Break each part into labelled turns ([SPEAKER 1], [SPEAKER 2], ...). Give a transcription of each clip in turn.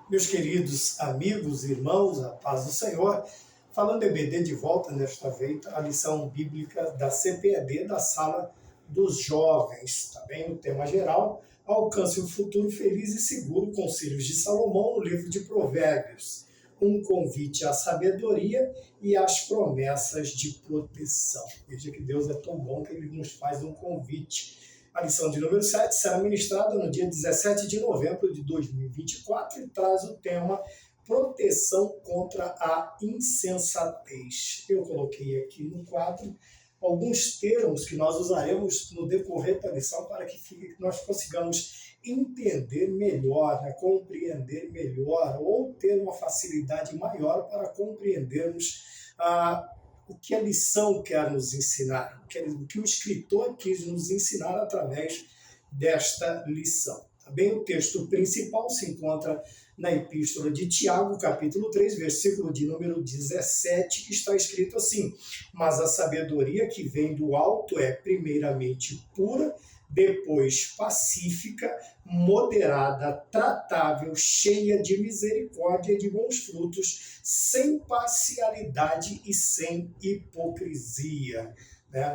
[SPEAKER 1] Meus queridos amigos, irmãos, a paz do Senhor, falando EBD de volta nesta vez, a lição bíblica da CPED, da Sala dos Jovens, tá bem? O tema geral, alcance um futuro feliz e seguro, Conselhos de Salomão, no livro de Provérbios, um convite à sabedoria e às promessas de proteção. Veja que Deus é tão bom que Ele nos faz um convite. A lição de número 7 será ministrada no dia 17 de novembro de 2024 e traz o tema proteção contra a insensatez. Eu coloquei aqui no quadro alguns termos que nós usaremos no decorrer da lição para que nós consigamos entender melhor, compreender melhor ou ter uma facilidade maior para compreendermos o que a lição quer nos ensinar, o que o escritor quis nos ensinar através desta lição. Tá bem? O texto principal se encontra na Epístola de Tiago, capítulo 3, versículo de número 17, que está escrito assim: mas a sabedoria que vem do alto é primeiramente pura, depois pacífica, moderada, tratável, cheia de misericórdia e de bons frutos, sem parcialidade e sem hipocrisia.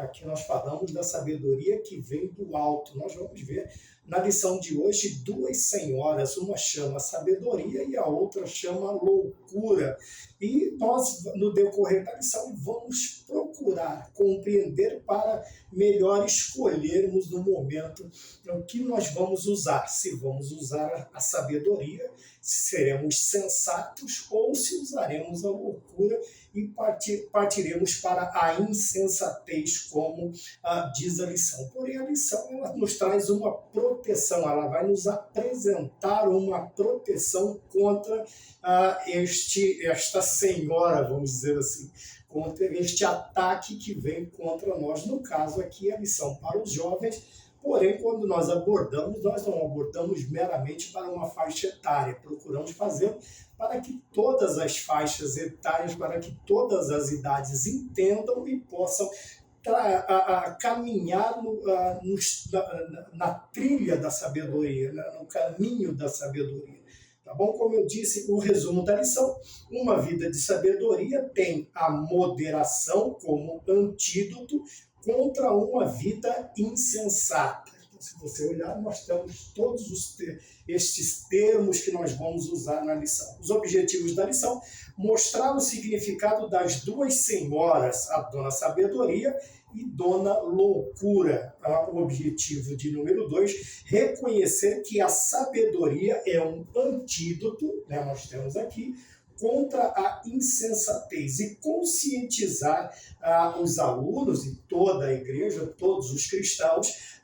[SPEAKER 1] Aqui nós falamos da sabedoria que vem do alto. Nós vamos ver na lição de hoje duas senhoras, uma chama sabedoria e a outra chama loucura. E nós, no decorrer da lição, vamos procurar compreender para melhor escolhermos no momento o que nós vamos usar. Se vamos usar a sabedoria, se seremos sensatos ou se usaremos a loucura e partiremos para a insensatez, como diz a lição. Porém, a lição ela nos traz uma proteção, ela vai nos apresentar uma proteção contra esta senhora, vamos dizer assim, contra este ataque que vem contra nós. No caso aqui, a lição para os jovens. Porém, quando nós abordamos, nós não abordamos meramente para uma faixa etária, procuramos fazer para que todas as faixas etárias, para que todas as idades entendam e possam caminhar na trilha da sabedoria, no caminho da sabedoria. Tá bom? Como eu disse, o resumo da lição: uma vida de sabedoria tem a moderação como antídoto contra uma vida insensata. Então, se você olhar, nós temos todos estes termos que nós vamos usar na lição. Os objetivos da lição: mostrar o significado das duas senhoras, a dona sabedoria e dona loucura. O objetivo de número 2, reconhecer que a sabedoria é um antídoto, nós temos aqui, contra a insensatez e conscientizar os alunos e toda a igreja, todos os cristãos,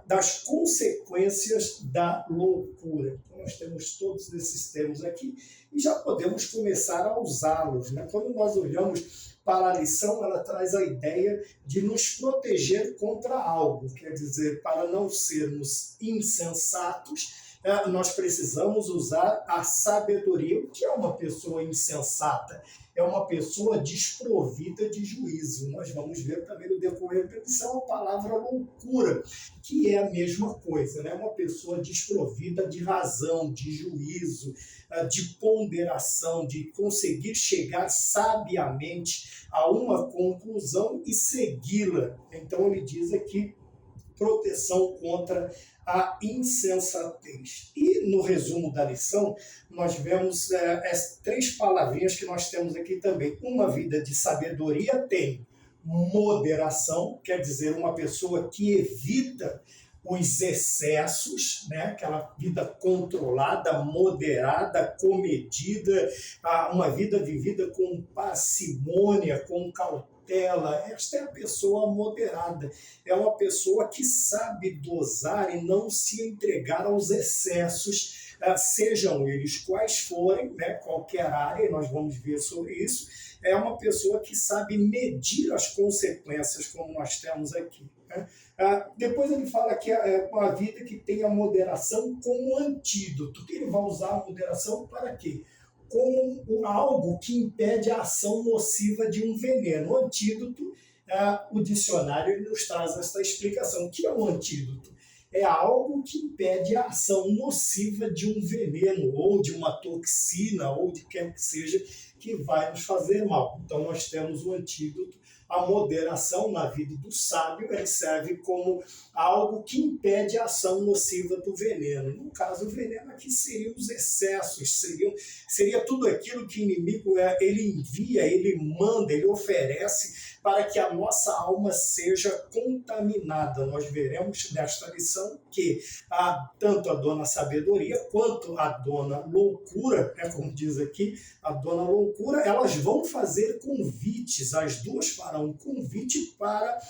[SPEAKER 1] das consequências da loucura. Então, nós temos todos esses termos aqui e já podemos começar a usá-los. Quando nós olhamos para a lição, ela traz a ideia de nos proteger contra algo, quer dizer, para não sermos insensatos, nós precisamos usar a sabedoria. O que é uma pessoa insensata? É uma pessoa desprovida de juízo. Nós vamos ver também no decorrer da lição a palavra loucura, que é a mesma coisa, uma pessoa desprovida de razão, de juízo, de ponderação, de conseguir chegar sabiamente a uma conclusão e segui-la. Então ele diz aqui: proteção contra a insensatez. E no resumo da lição, nós vemos as três palavrinhas que nós temos aqui também. Uma vida de sabedoria tem moderação, quer dizer, uma pessoa que evita os excessos, aquela vida controlada, moderada, comedida, uma vida vivida com parcimônia, com cautela. Esta é a pessoa moderada, é uma pessoa que sabe dosar e não se entregar aos excessos, sejam eles quais forem, qualquer área, e nós vamos ver sobre isso. É uma pessoa que sabe medir as consequências, como nós temos aqui. Depois ele fala que é uma vida que tem a moderação como antídoto. Que ele vai usar a moderação para quê? Como algo que impede a ação nociva de um veneno. O antídoto, o dicionário nos traz essa explicação. O que é um antídoto? é algo que impede a ação nociva de um veneno, ou de uma toxina, ou de quer que seja, que vai nos fazer mal. Então nós temos o antídoto. A moderação na vida do sábio, ele serve como algo que impede a ação nociva do veneno. No caso, o veneno aqui seriam os excessos, seria tudo aquilo que o inimigo ele envia, ele manda, ele oferece para que a nossa alma seja contaminada. Nós veremos nesta lição que tanto a dona sabedoria quanto a dona loucura, como diz aqui, a dona loucura, elas vão fazer convites, as duas farão um convite para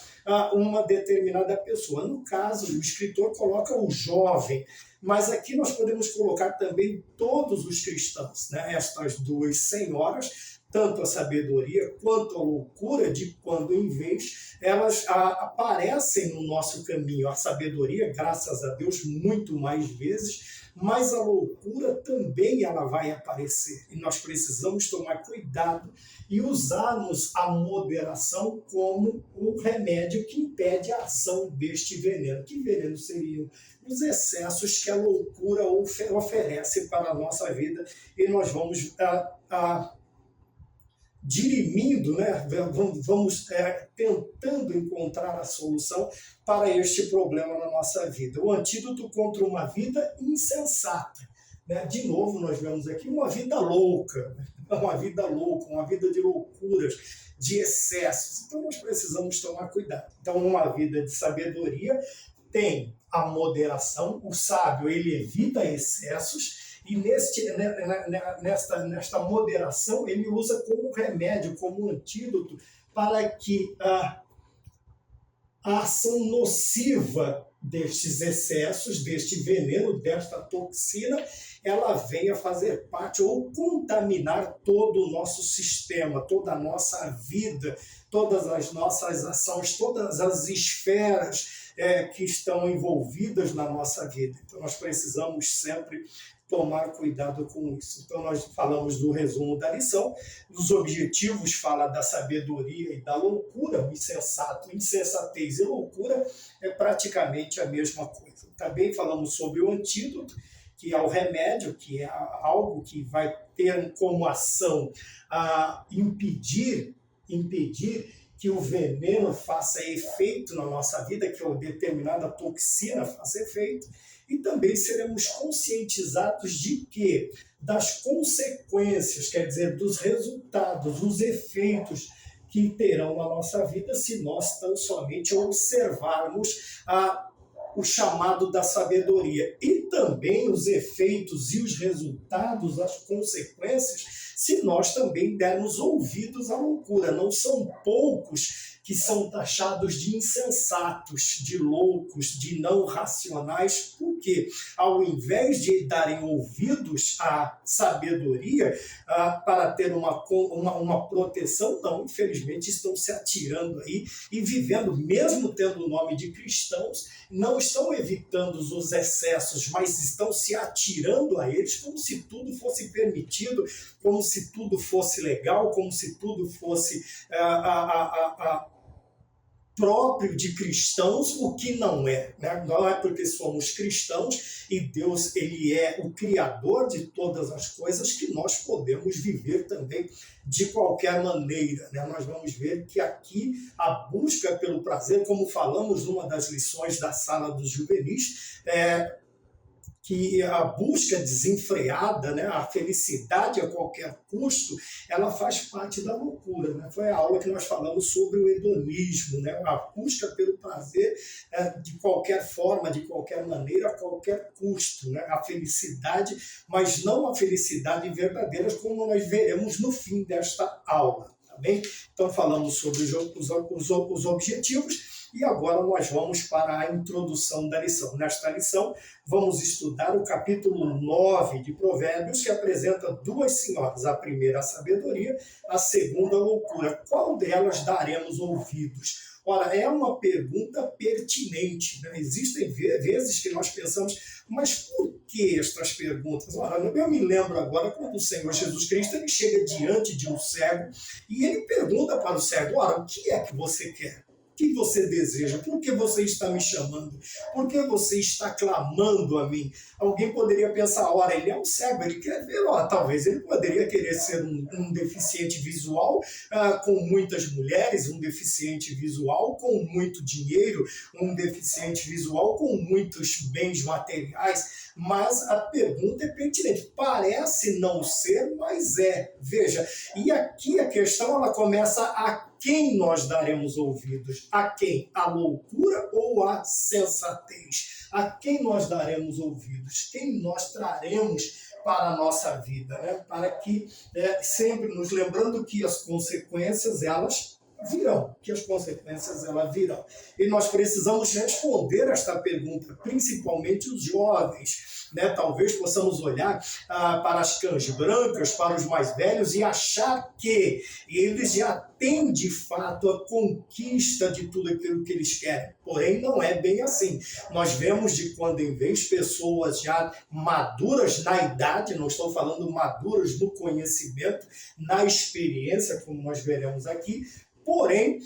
[SPEAKER 1] uma determinada pessoa. No caso, o escritor coloca o jovem, mas aqui nós podemos colocar também todos os cristãos, né? Estas duas senhoras, tanto a sabedoria quanto a loucura, de quando em vez, elas aparecem no nosso caminho. A sabedoria, graças a Deus, muito mais vezes, mas a loucura também ela vai aparecer. E nós precisamos tomar cuidado e usarmos a moderação como o remédio que impede a ação deste veneno. Que veneno seriam? Os excessos que a loucura oferece para a nossa vida, e nós vamos dirimindo, né? Vamos tentando encontrar a solução para este problema na nossa vida. O antídoto contra uma vida insensata. Né? De novo, nós vemos aqui uma vida louca, uma vida de loucuras, de excessos. Então, nós precisamos tomar cuidado. Então, uma vida de sabedoria tem a moderação, o sábio ele evita excessos, e nesta moderação ele usa como remédio, como antídoto, para que a ação nociva destes excessos, deste veneno, desta toxina, ela venha fazer parte ou contaminar todo o nosso sistema, toda a nossa vida, todas as nossas ações, todas as esferas que estão envolvidas na nossa vida. Então nós precisamos sempre tomar cuidado com isso. Então nós falamos do resumo da lição, dos objetivos fala da sabedoria e da loucura, o insensato, insensatez e loucura é praticamente a mesma coisa. Também falamos sobre o antídoto, que é o remédio, que é algo que vai ter como ação impedir que o veneno faça efeito na nossa vida, que uma determinada toxina faça efeito. E também seremos conscientizados de que das consequências, quer dizer, dos resultados, dos efeitos que terão na nossa vida se nós tão somente observarmos o chamado da sabedoria. E também os efeitos e os resultados, as consequências, se nós também dermos ouvidos à loucura. Não são poucos que são taxados de insensatos, de loucos, de não racionais, porque ao invés de darem ouvidos à sabedoria para ter uma proteção, não, infelizmente estão se atirando aí e vivendo, mesmo tendo o nome de cristãos, não estão evitando os excessos, mas estão se atirando a eles como se tudo fosse permitido, como se tudo fosse legal, como se tudo fosse próprio de cristãos, o que não é. Né? Não é porque somos cristãos e Deus ele é o Criador de todas as coisas que nós podemos viver também de qualquer maneira. Né? Nós vamos ver que aqui a busca pelo prazer, como falamos numa das lições da sala dos juvenis, que a busca desenfreada, né, a felicidade a qualquer custo, ela faz parte da loucura. Né? Foi a aula que nós falamos sobre o hedonismo, né? A busca pelo prazer de qualquer forma, de qualquer maneira, a qualquer custo. Né? A felicidade, mas não a felicidade verdadeira, como nós veremos no fim desta aula. Tá bem? Então falamos sobre os objetivos. E agora nós vamos para a introdução da lição. Nesta lição, vamos estudar o capítulo 9 de Provérbios, que apresenta duas senhoras. A primeira, a sabedoria, a segunda, a loucura. Qual delas daremos ouvidos? Ora, é uma pergunta pertinente. Né? Existem vezes que nós pensamos, mas por que estas perguntas? Ora, eu me lembro agora quando o Senhor Jesus Cristo ele chega diante de um cego e ele pergunta para o cego, ora, o que é que você quer? que você deseja? Por que você está me chamando? Por que você está clamando a mim? Alguém poderia pensar, ora, ele é um cego, ele quer ver, talvez ele poderia querer ser um deficiente visual com muitas mulheres, um deficiente visual com muito dinheiro, um deficiente visual com muitos bens materiais, mas a pergunta é pertinente. Parece não ser, mas é. Veja, e aqui a questão ela começa: a quem nós daremos ouvidos? A quem? A loucura ou a sensatez? A quem nós daremos ouvidos? Quem nós traremos para a nossa vida, né? Para que sempre nos lembrando que as consequências elas virão, virão. E nós precisamos responder esta pergunta, principalmente os jovens, né? Talvez possamos olhar para as cães brancas, para os mais velhos e achar que eles já têm de fato a conquista de tudo aquilo que eles querem. Porém, não é bem assim. Nós vemos de quando em vez pessoas já maduras na idade, não estou falando maduras no conhecimento, na experiência, como nós veremos aqui, porém,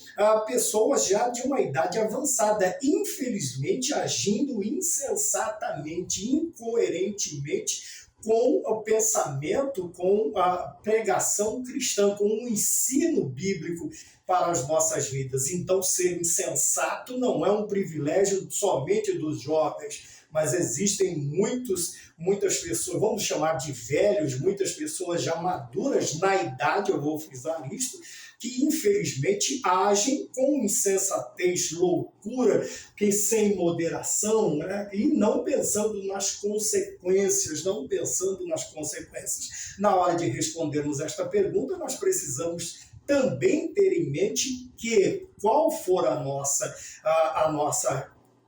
[SPEAKER 1] pessoas já de uma idade avançada, infelizmente, agindo insensatamente, incoerentemente, com o pensamento, com a pregação cristã, com o ensino bíblico para as nossas vidas. Então, ser insensato não é um privilégio somente dos jovens, mas existem muitas pessoas, vamos chamar de velhos, muitas pessoas já maduras na idade, eu vou frisar isto, que infelizmente agem com insensatez, loucura, que sem moderação, né? E não pensando nas consequências, Na hora de respondermos esta pergunta, nós precisamos também ter em mente que qual for a nossa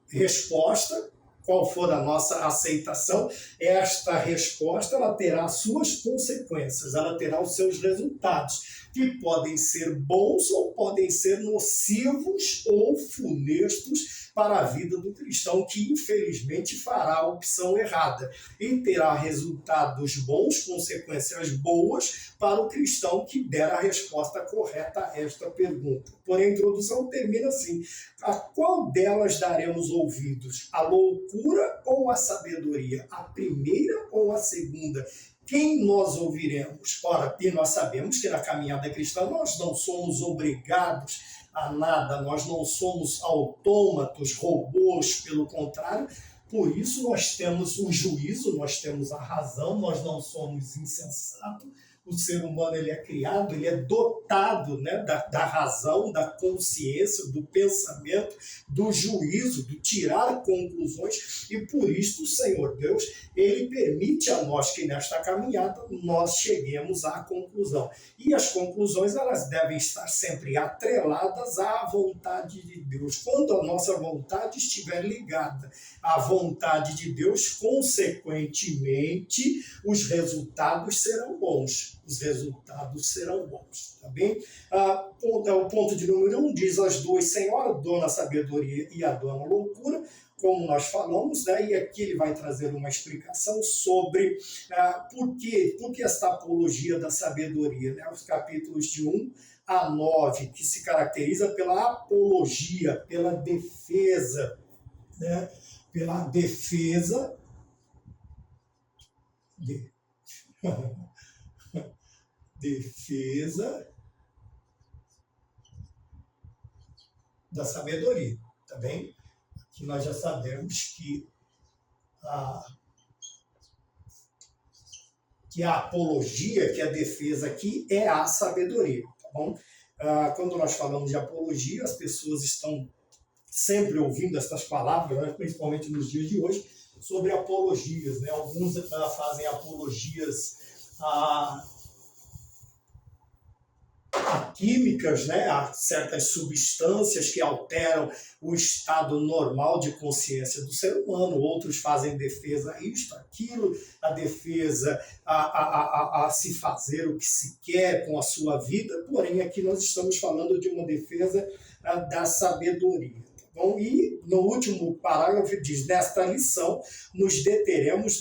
[SPEAKER 1] resposta, qual for a nossa aceitação, esta resposta ela terá suas consequências, ela terá os seus resultados, que podem ser bons ou podem ser nocivos ou funestos para a vida do cristão, que infelizmente fará a opção errada e terá resultados bons, consequências boas para o cristão que der a resposta correta a esta pergunta. Porém, a introdução termina assim: a qual delas daremos ouvidos? A loucura ou a sabedoria? A primeira ou a segunda? Quem nós ouviremos? Ora, e nós sabemos que na caminhada cristã nós não somos obrigados a nada, nós não somos autômatos, robôs, pelo contrário. Por isso nós temos o juízo, nós temos a razão, nós não somos insensatos. O ser humano ele é criado, ele é dotado, né, da razão, da consciência, do pensamento, do juízo, do tirar conclusões, e por isso o Senhor Deus, ele permite a nós que nesta caminhada nós cheguemos à conclusão. E as conclusões elas devem estar sempre atreladas à vontade de Deus. Quando a nossa vontade estiver ligada à vontade de Deus, consequentemente, os resultados serão bons. Tá bem? O ponto de número 1 diz: as duas senhoras, dona sabedoria e a dona loucura, como nós falamos, né? E aqui ele vai trazer uma explicação sobre por que esta apologia da sabedoria, né? Os capítulos de 1 a 9, que se caracteriza pela apologia, pela defesa, né? Pela defesa da sabedoria, tá bem? Aqui nós já sabemos que a apologia, que a defesa aqui é a sabedoria, tá bom? Quando nós falamos de apologia, as pessoas estão sempre ouvindo essas palavras, né, principalmente nos dias de hoje, sobre apologias, né? Alguns fazem apologias a químicas, né, a certas substâncias que alteram o estado normal de consciência do ser humano. Outros fazem defesa a isto, aquilo, a defesa a se fazer o que se quer com a sua vida. Porém, aqui nós estamos falando de uma defesa da sabedoria. Bom, e no último parágrafo diz: nesta lição nos deteremos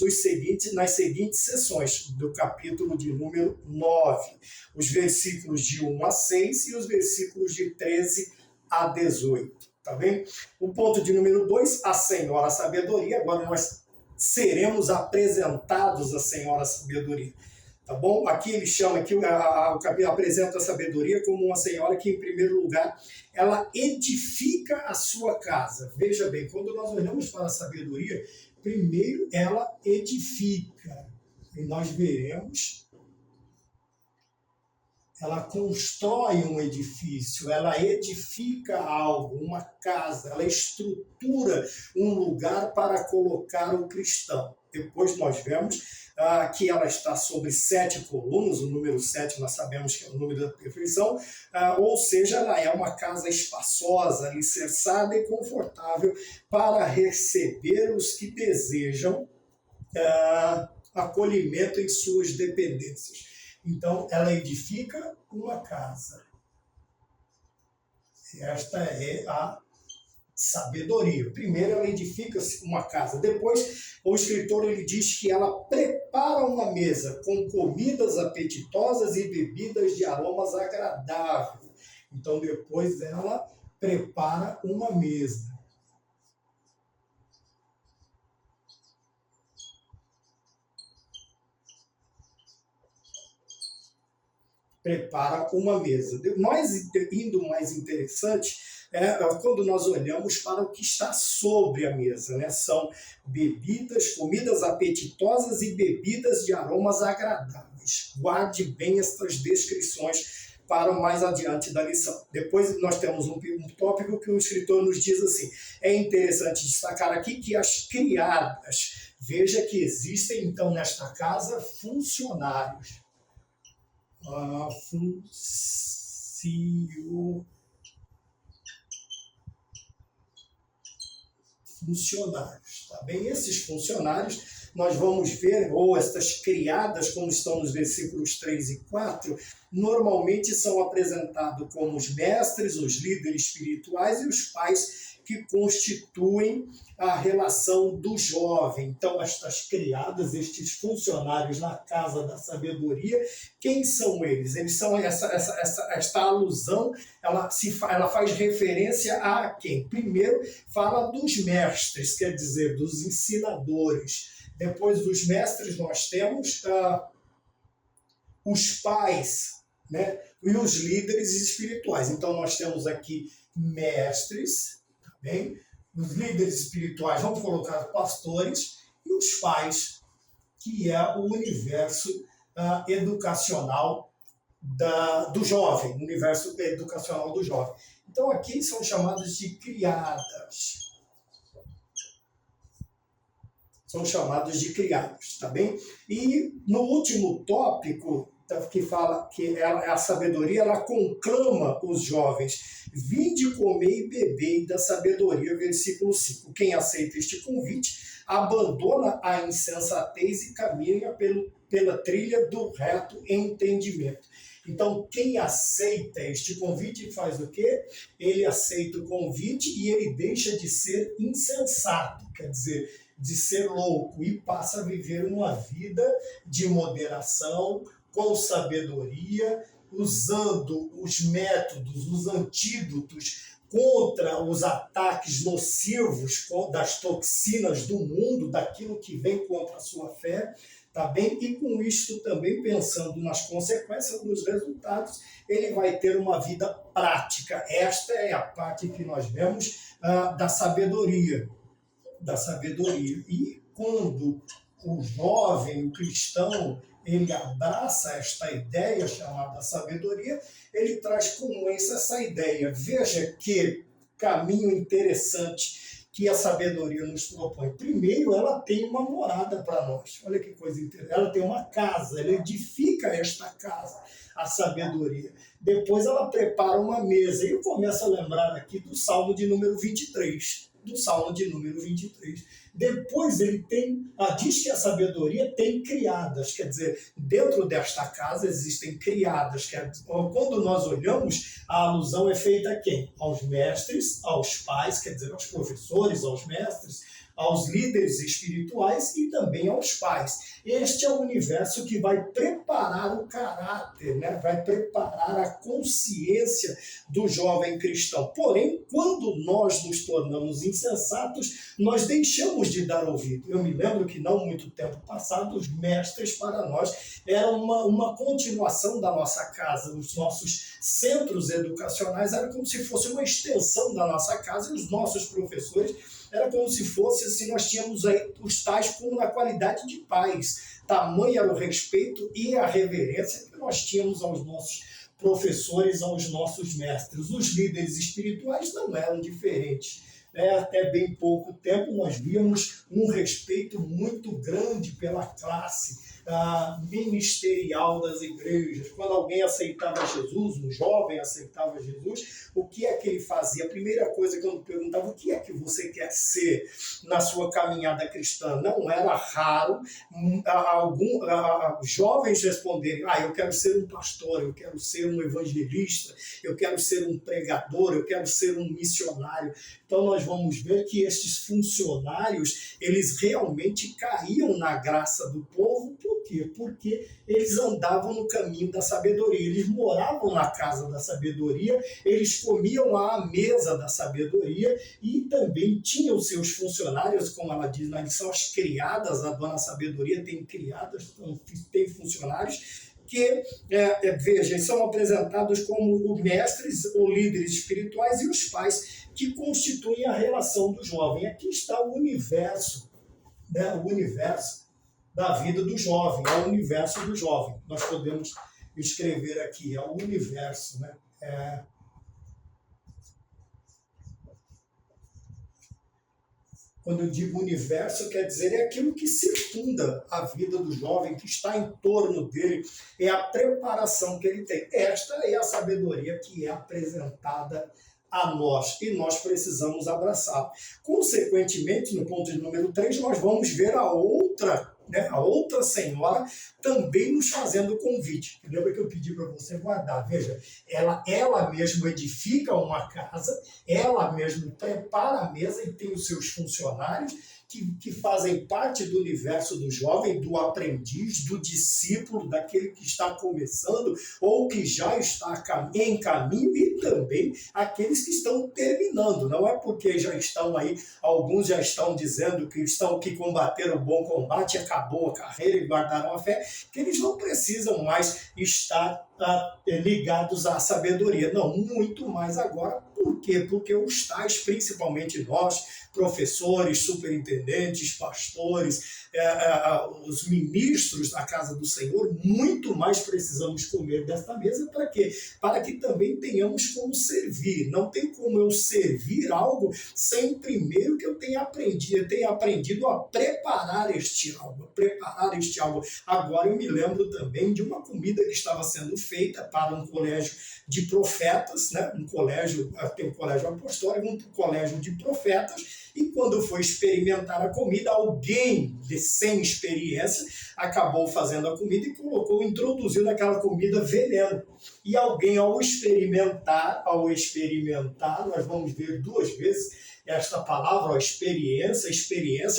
[SPEAKER 1] nas seguintes sessões, do capítulo de número 9, os versículos de 1 a 6 e os versículos de 13 a 18. Tá bem? O ponto de número 2, a Senhora Sabedoria. Agora nós seremos apresentados à Senhora Sabedoria. Tá bom? Aqui ele chama, aqui o capítulo apresenta a sabedoria como uma senhora que, em primeiro lugar, ela edifica a sua casa. Veja bem, quando nós olhamos para a sabedoria, primeiro ela edifica. E nós veremos, ela constrói um edifício, ela edifica algo, uma casa, ela estrutura um lugar para colocar o cristão. Depois nós vemos que ela está sobre 7 colunas, o número 7 nós sabemos que é o número da perfeição, ou seja, ela é uma casa espaçosa, alicerçada e confortável para receber os que desejam acolhimento em suas dependências. Então, ela edifica uma casa. Esta é a sabedoria. Primeiro, ela edifica uma casa. Depois, o escritor ele diz que ela prepara uma mesa com comidas apetitosas e bebidas de aromas agradáveis. Então, depois ela prepara uma mesa. Prepara uma mesa. Indo mais interessante, quando nós olhamos para o que está sobre a mesa, né? São bebidas, comidas apetitosas e bebidas de aromas agradáveis. Guarde bem estas descrições para mais adiante da lição. Depois nós temos um tópico que o escritor nos diz assim, é interessante destacar aqui que as criadas, veja que existem então nesta casa funcionários. Funcionários, tá bem? Esses funcionários, nós vamos ver, ou estas criadas, como estão nos versículos 3 e 4, normalmente são apresentados como os mestres, os líderes espirituais e os pais que constituem a relação do jovem. Então, estas criadas, estes funcionários na casa da sabedoria, quem são eles? Eles são esta alusão, ela faz referência a quem? Primeiro, fala dos mestres, quer dizer, dos ensinadores. Depois dos mestres, nós temos os pais, né? E os líderes espirituais. Então, nós temos aqui mestres, bem? Os líderes espirituais, vamos colocar pastores, e os pais, que é o universo educacional do jovem, o universo educacional do jovem. Então, aqui são chamadas de criadas. São chamados de criados, tá bem? E no último tópico, que fala que a sabedoria, ela conclama os jovens, vinde comer e beber da sabedoria, versículo 5. Quem aceita este convite, abandona a insensatez e caminha pela trilha do reto entendimento. Então, quem aceita este convite faz o quê? Ele aceita o convite e ele deixa de ser insensato, quer dizer, de ser louco, e passa a viver uma vida de moderação, com sabedoria, usando os métodos, os antídotos contra os ataques nocivos das toxinas do mundo, daquilo que vem contra a sua fé, tá bem? E com isto também, pensando nas consequências, nos resultados, ele vai ter uma vida prática. Esta é a parte que nós vemos da sabedoria. E quando o jovem, o cristão, ele abraça esta ideia chamada sabedoria, ele traz com essa ideia. Veja que caminho interessante que a sabedoria nos propõe. Primeiro, ela tem uma morada para nós. Olha que coisa interessante. Ela tem uma casa, ela edifica esta casa, a sabedoria. Depois ela prepara uma mesa. E eu começo a lembrar aqui do Salmo de número 23. Depois ele diz que a sabedoria tem criadas, quer dizer, dentro desta casa existem criadas. Quando nós olhamos, a alusão é feita a quem? Aos mestres, aos pais, quer dizer, aos professores, aos mestres, aos líderes espirituais e também aos pais. Este é o universo que vai preparar o caráter, né? Vai preparar a consciência do jovem cristão. Porém, quando nós nos tornamos insensatos, nós deixamos de dar ouvido. Eu me lembro que não muito tempo passado, os mestres para nós eram uma continuação da nossa casa. Os nossos centros educacionais eram como se fosse uma extensão da nossa casa e os nossos professores era como se fosse assim, nós tínhamos aí os tais como na qualidade de pais. Tamanho era o respeito e a reverência que nós tínhamos aos nossos professores, aos nossos mestres. Os líderes espirituais não eram diferentes. Até bem pouco tempo nós víamos um respeito muito grande pela classe ministerial das igrejas. Quando alguém aceitava Jesus, um jovem aceitava Jesus, o que é que ele fazia? A primeira coisa que eu perguntava, o que é que você quer ser na sua caminhada cristã? Não era raro alguns jovens responderem, eu quero ser um pastor, eu quero ser um evangelista, eu quero ser um pregador, eu quero ser um missionário. Então nós vamos ver que estes funcionários, eles realmente caíam na graça do povo. Por quê? Porque eles andavam no caminho da sabedoria, eles moravam na casa da sabedoria, eles comiam à mesa da sabedoria e também tinham seus funcionários, como ela diz, são as criadas, a dona sabedoria tem criadas, tem funcionários, que, veja, são apresentados como mestres ou líderes espirituais e os pais que constituem a relação do jovem. Aqui está o universo, né? O universo da vida do jovem, é o universo do jovem. Nós podemos escrever aqui, é o universo, né? Quando eu digo universo, quer dizer é aquilo que circunda a vida do jovem, que está em torno dele, é a preparação que ele tem. Esta é a sabedoria que é apresentada a nós, e nós precisamos abraçar. Consequentemente, no ponto de número 3, nós vamos ver a outra senhora também nos fazendo convite. Lembra que eu pedi para você guardar? Veja, ela mesma edifica uma casa, ela mesma prepara a mesa e tem os seus funcionários que fazem parte do universo do jovem, do aprendiz, do discípulo, daquele que está começando ou que já está em caminho e também aqueles que estão terminando. Não é porque já estão aí, alguns já estão dizendo que combateram o bom combate, acabou a carreira e guardaram a fé, que eles não precisam mais estar ligados à sabedoria. Não, muito mais agora. Por quê? Porque os tais, principalmente nós, professores, superintendentes, pastores, os ministros da casa do Senhor, muito mais precisamos comer desta mesa. Para quê? Para que também tenhamos como servir. Não tem como eu servir algo sem primeiro que eu tenha aprendido a preparar este algo. Agora eu me lembro também de uma comida que estava sendo feita para um colégio de profetas, né? Tem um colégio apostólico, um colégio de profetas, e quando foi experimentar a comida, alguém sem experiência acabou fazendo a comida e introduziu naquela comida veneno. E alguém, ao experimentar, nós vamos ver duas vezes esta palavra, a experiência,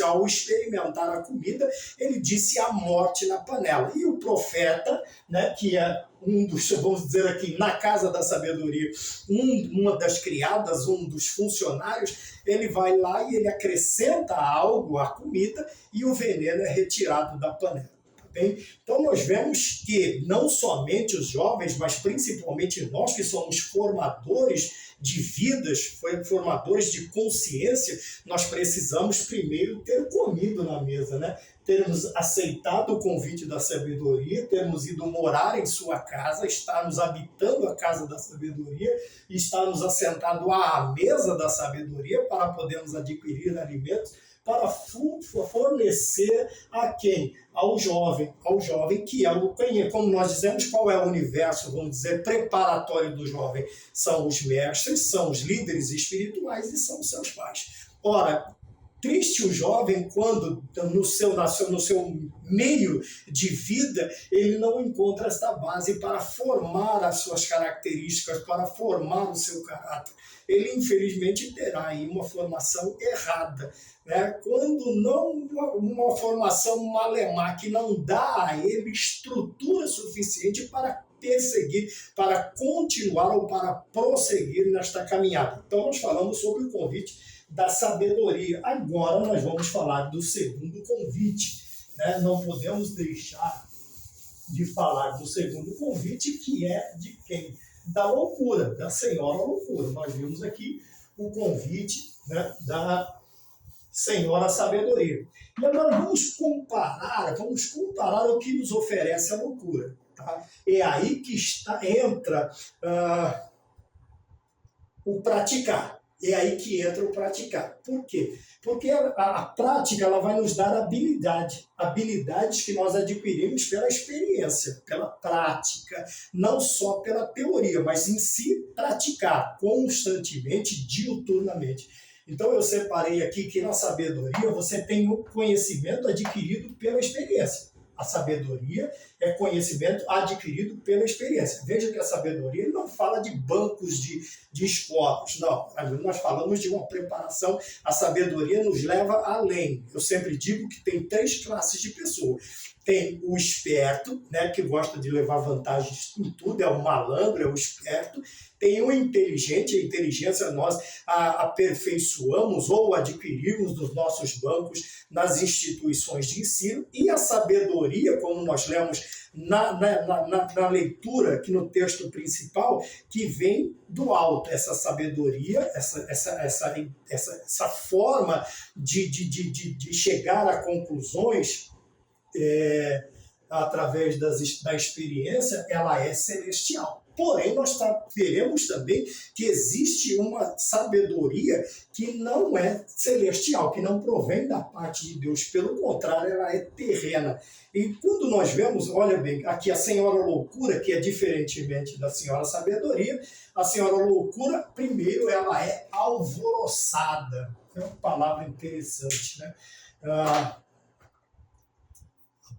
[SPEAKER 1] ao experimentar a comida, ele disse a morte na panela. E o profeta, né, que é um dos, vamos dizer aqui, na casa da sabedoria, uma das criadas, um dos funcionários, ele vai lá e ele acrescenta algo à comida e o veneno é retirado da panela. Então nós vemos que não somente os jovens, mas principalmente nós que somos formadores de vidas, formadores de consciência, nós precisamos primeiro ter comido na mesa, né? Termos aceitado o convite da sabedoria, termos ido morar em sua casa, estarmos habitando a casa da sabedoria, estarmos assentados à mesa da sabedoria para podermos adquirir alimentos, para fornecer a quem? Ao jovem que é como nós dizemos, qual é o universo, vamos dizer, preparatório do jovem? São os mestres, são os líderes espirituais e são os seus pais. Ora, Triste o jovem quando no seu meio de vida ele não encontra esta base para formar as suas características, para formar o seu caráter. Ele infelizmente terá aí uma formação errada, né? Quando não uma formação malemar que não dá a ele estrutura suficiente para perseguir, para continuar ou para prosseguir nesta caminhada. Então nós falamos sobre o convite da sabedoria. Agora nós vamos falar do segundo convite, né? Não podemos deixar de falar do segundo convite, que é de quem? Da loucura, da senhora loucura. Nós vimos aqui o convite, né, da senhora sabedoria. E agora vamos comparar o que nos oferece a loucura. Tá? É aí que entra o praticar. É aí que entra o praticar. Por quê? Porque a prática ela vai nos dar habilidades que nós adquirimos pela experiência, pela prática, não só pela teoria, mas em si praticar constantemente, diuturnamente. Então eu separei aqui que na sabedoria você tem o conhecimento adquirido pela experiência. A sabedoria é conhecimento adquirido pela experiência. Veja que a sabedoria não fala de bancos de escolas, não. Nós falamos de uma preparação. A sabedoria nos leva além. Eu sempre digo que tem 3 classes de pessoas. Tem o esperto, né, que gosta de levar vantagens em tudo, é o malandro, é o esperto. Tem o inteligente, a inteligência nós aperfeiçoamos ou adquirimos dos nossos bancos nas instituições de ensino. E a sabedoria, como nós lemos na leitura, aqui no texto principal, que vem do alto. Essa sabedoria, essa forma de chegar a conclusões através da experiência, ela é celestial. Porém, nós veremos também que existe uma sabedoria que não é celestial, que não provém da parte de Deus. Pelo contrário, ela é terrena. E quando nós vemos, olha bem, aqui a senhora loucura, que é diferentemente da senhora sabedoria, a senhora loucura, primeiro, ela é alvoroçada. É uma palavra interessante, né? A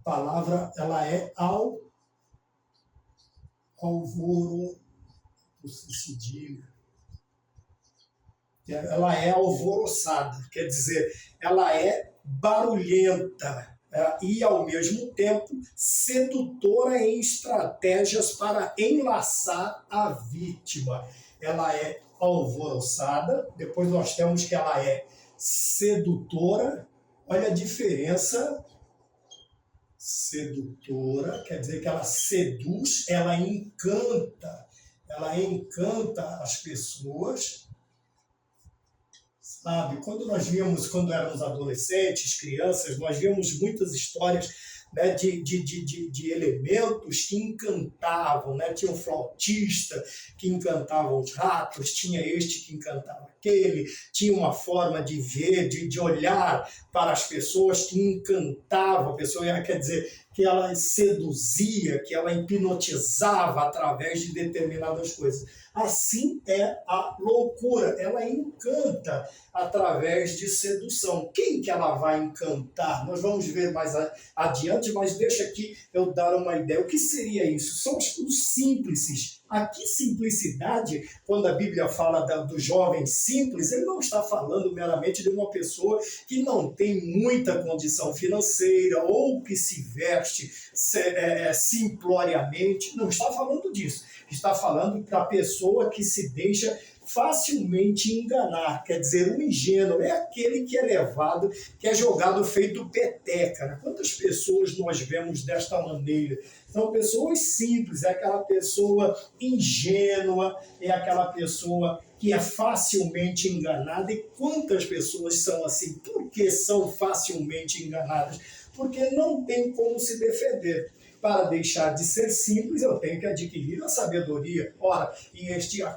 [SPEAKER 1] palavra, ela é ela é alvoroçada, quer dizer, ela é barulhenta e, ao mesmo tempo, sedutora em estratégias para enlaçar a vítima. Ela é alvoroçada, depois nós temos que ela é sedutora. Olha a diferença. Sedutora, quer dizer que ela seduz, ela encanta as pessoas, sabe? Quando éramos adolescentes, crianças, nós víamos muitas histórias, né, de elementos que encantavam, né? Tinha um flautista que encantava os ratos, tinha este que encantava aquele, tinha uma forma de ver, de olhar para as pessoas que encantava a pessoa, quer dizer, que ela seduzia, que ela hipnotizava através de determinadas coisas. Assim é a loucura, ela encanta através de sedução. Quem que ela vai encantar? Nós vamos ver mais adiante, mas deixa aqui eu dar uma ideia. O que seria isso? São os simples. Aqui, simplicidade, quando a Bíblia fala do jovem simples, ele não está falando meramente de uma pessoa que não tem muita condição financeira ou que se veste simploriamente. Não está falando disso. Está falando da pessoa que se deixa facilmente enganar, quer dizer, o ingênuo é aquele que é levado, que é jogado feito peteca. Né? Quantas pessoas nós vemos desta maneira? São pessoas simples, é aquela pessoa ingênua, é aquela pessoa que é facilmente enganada. E quantas pessoas são assim? Por que são facilmente enganadas? Porque não tem como se defender. Para deixar de ser simples, eu tenho que adquirir a sabedoria. Ora, e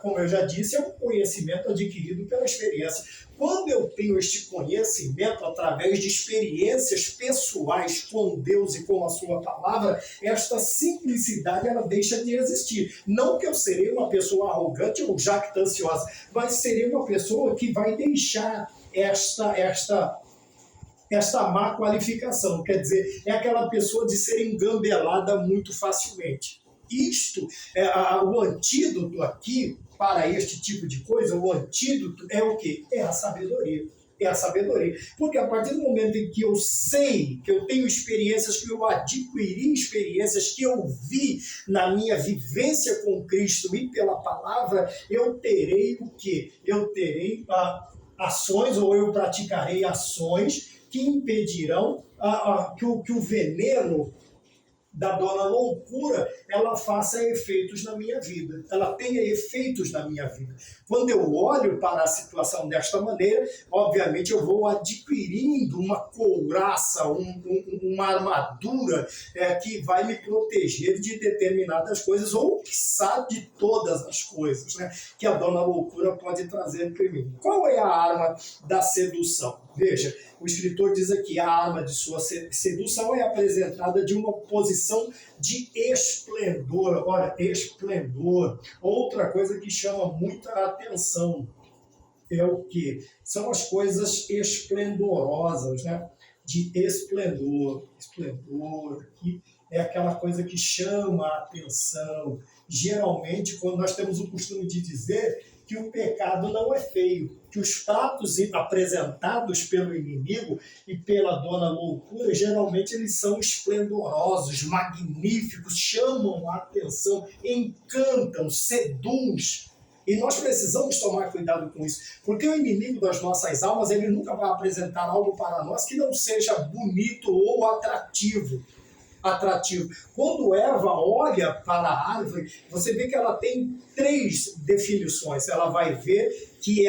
[SPEAKER 1] como eu já disse, é um conhecimento adquirido pela experiência. Quando eu tenho este conhecimento através de experiências pessoais com Deus e com a sua palavra, esta simplicidade ela deixa de existir. Não que eu serei uma pessoa arrogante ou jactanciosa, mas serei uma pessoa que vai deixar esta esta má qualificação, quer dizer, é aquela pessoa de ser engambelada muito facilmente. Isto, o antídoto aqui para este tipo de coisa, o antídoto é o quê? É a sabedoria. É a sabedoria. Porque a partir do momento em que eu sei, que eu tenho experiências, que eu adquiri experiências, que eu vi na minha vivência com Cristo e pela palavra, eu terei o quê? Eu terei ações, ou eu praticarei ações que impedirão que o veneno da dona loucura, ela faça efeitos na minha vida, ela tenha efeitos na minha vida. Quando eu olho para a situação desta maneira, obviamente eu vou adquirindo uma couraça, uma armadura que vai me proteger de determinadas coisas, ou quiçá de todas as coisas, né, que a dona loucura pode trazer para mim. Qual é a arma da sedução? Veja, o escritor diz aqui, a arma de sua sedução é apresentada de uma posição de esplendor. Olha, esplendor. Outra coisa que chama muita atenção é o quê? São as coisas esplendorosas, né? De esplendor. Esplendor aqui é aquela coisa que chama a atenção. Geralmente, quando nós temos o costume de dizer que o pecado não é feio, que os pratos apresentados pelo inimigo e pela dona loucura, geralmente eles são esplendorosos, magníficos, chamam a atenção, encantam, seduz. E nós precisamos tomar cuidado com isso, porque o inimigo das nossas almas, ele nunca vai apresentar algo para nós que não seja bonito ou atrativo. Quando Eva olha para a árvore, você vê que ela tem 3 definições. Ela vai ver que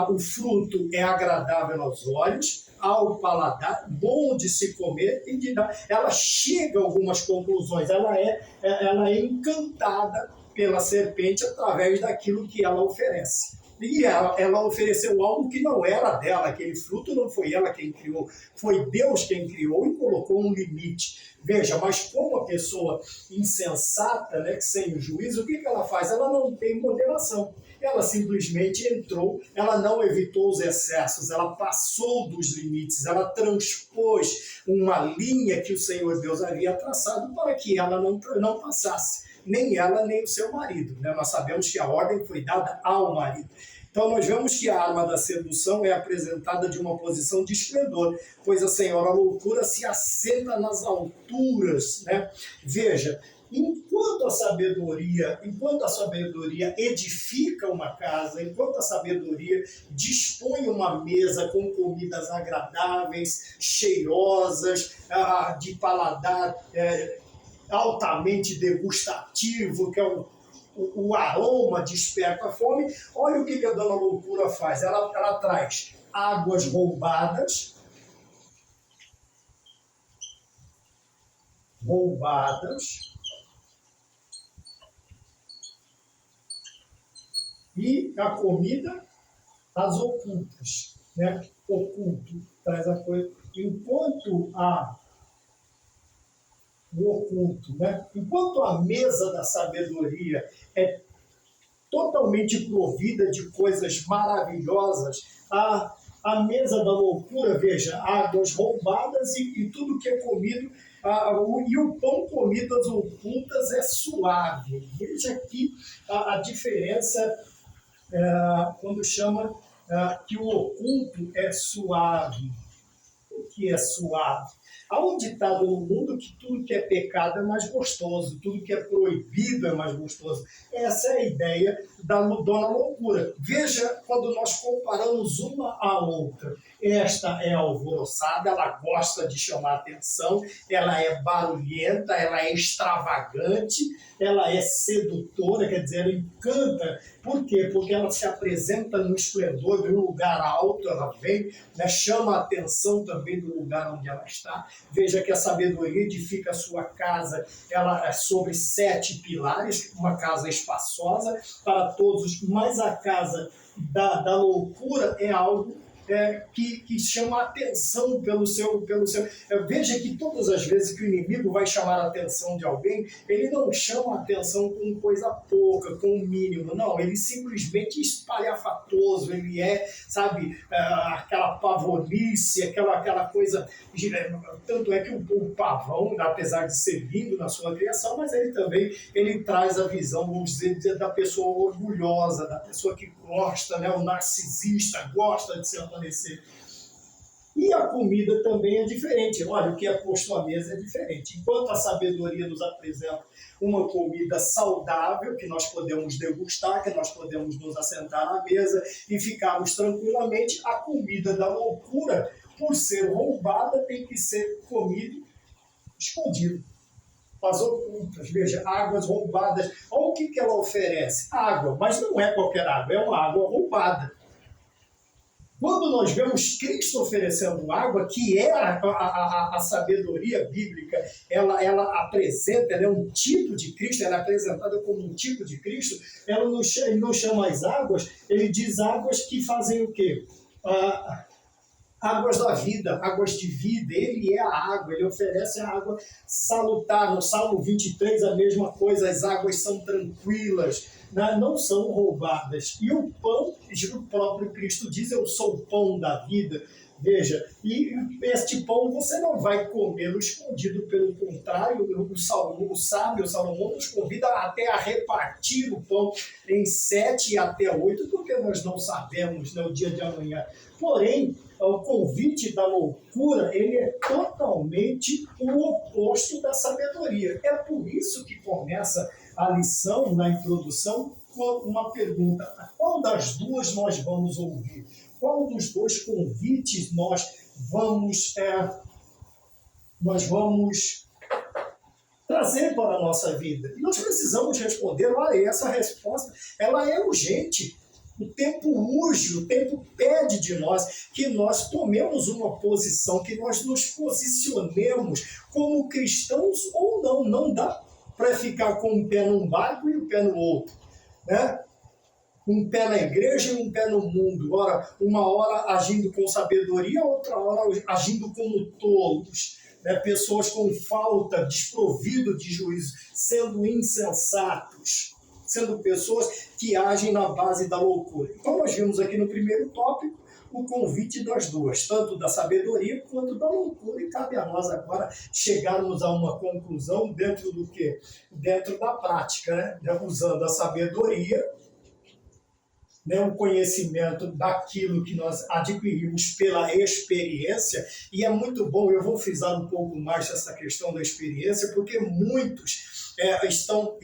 [SPEAKER 1] o fruto é agradável aos olhos, ao paladar, bom de se comer e de dar. Ela chega a algumas conclusões. Ela é encantada pela serpente através daquilo que ela oferece. E ela ofereceu algo que não era dela, aquele fruto não foi ela quem criou, foi Deus quem criou e colocou um limite. Veja, mas como a pessoa insensata, né, sem juízo, o que ela faz? Ela não tem moderação. Ela simplesmente entrou, ela não evitou os excessos, ela passou dos limites, ela transpôs uma linha que o Senhor Deus havia traçado para que ela não passasse. Nem ela, nem o seu marido, né? Nós sabemos que a ordem foi dada ao marido. Então nós vemos que a arma da sedução é apresentada de uma posição de esplendor, pois a senhora loucura se assenta nas alturas, né? Veja, enquanto a sabedoria edifica uma casa, enquanto a sabedoria dispõe uma mesa com comidas agradáveis, cheirosas, de paladar altamente degustativo, que é o aroma desperta a fome. Olha o que a dona loucura faz. Ela traz águas roubadas, e a comida, as ocultas, né? Oculto traz a coisa. Enquanto o oculto, né? Enquanto a mesa da sabedoria é totalmente provida de coisas maravilhosas, a mesa da loucura, veja, águas roubadas e tudo que é comido, e o pão comido às ocultas é suave. Veja aqui a diferença quando chama que o oculto é suave. O que é suave? Há um ditado no mundo que tudo que é pecado é mais gostoso, tudo que é proibido é mais gostoso. Essa é a ideia da dona loucura. Veja quando nós comparamos uma à outra. Esta é alvoroçada, ela gosta de chamar atenção, ela é barulhenta, ela é extravagante, ela é sedutora, quer dizer, ela encanta. Por quê? Porque ela se apresenta no esplendor de um lugar alto, ela vem, né, chama a atenção também do lugar onde ela está. Veja que a sabedoria edifica a sua casa, ela é sobre 7 pilares, uma casa espaçosa para todos, mas a casa da loucura é algo que chama a atenção pelo seu. Veja que todas as vezes que o inimigo vai chamar a atenção de alguém, ele não chama a atenção com coisa pouca, com o mínimo, não, ele simplesmente é espalhafatoso, ele sabe, aquela pavonice, aquela coisa. Tanto é que o pavão, apesar de ser lindo na sua criação, mas ele também traz a visão, vamos dizer, da pessoa orgulhosa, da pessoa que gosta, né, o narcisista, gosta de se aparecer. E a comida também é diferente. Olha, o que é posto à mesa é diferente. Enquanto a sabedoria nos apresenta uma comida saudável, que nós podemos degustar, que nós podemos nos assentar à mesa e ficarmos tranquilamente, a comida da loucura, por ser roubada, tem que ser comida escondida. As ocultas, veja, águas roubadas. Olha o que ela oferece. Água, mas não é qualquer água, é uma água roubada. Quando nós vemos Cristo oferecendo água, que é a sabedoria bíblica, ela apresenta, ela é um tipo de Cristo, ela é apresentada como um tipo de Cristo, ele não chama as águas, ele diz águas que fazem o quê? Águas da vida, águas de vida, ele é a água, ele oferece a água salutar. No Salmo 23, a mesma coisa, as águas são tranquilas, não são roubadas. E o pão, o próprio Cristo diz, eu sou o pão da vida. Veja, e este pão você não vai comê-lo escondido, pelo contrário, o sábio Salomão nos convida até a repartir o pão em 7 até 8, porque nós não sabemos, né, o dia de amanhã. Porém, o convite da loucura, ele é totalmente o oposto da sabedoria. É por isso que começa a lição, na introdução, com uma pergunta: qual das duas nós vamos ouvir? Qual dos dois convites nós vamos trazer para a nossa vida? E nós precisamos responder, olha, essa resposta ela é urgente. O tempo urge, o tempo pede de nós que nós tomemos uma posição, que nós nos posicionemos como cristãos ou não. Não dá para ficar com um pé num barco e um pé no outro, né? Um pé na igreja e um pé no mundo. Uma hora agindo com sabedoria, outra hora agindo como tolos. Né? Pessoas com falta, desprovido de juízo, sendo insensatos, sendo pessoas que agem na base da loucura. Então nós vimos aqui no primeiro tópico o convite das duas, tanto da sabedoria quanto da loucura, e cabe a nós agora chegarmos a uma conclusão dentro do quê? Dentro da prática, né? Usando a sabedoria, né, o conhecimento daquilo que nós adquirimos pela experiência, e é muito bom, eu vou frisar um pouco mais essa questão da experiência, porque muitos estão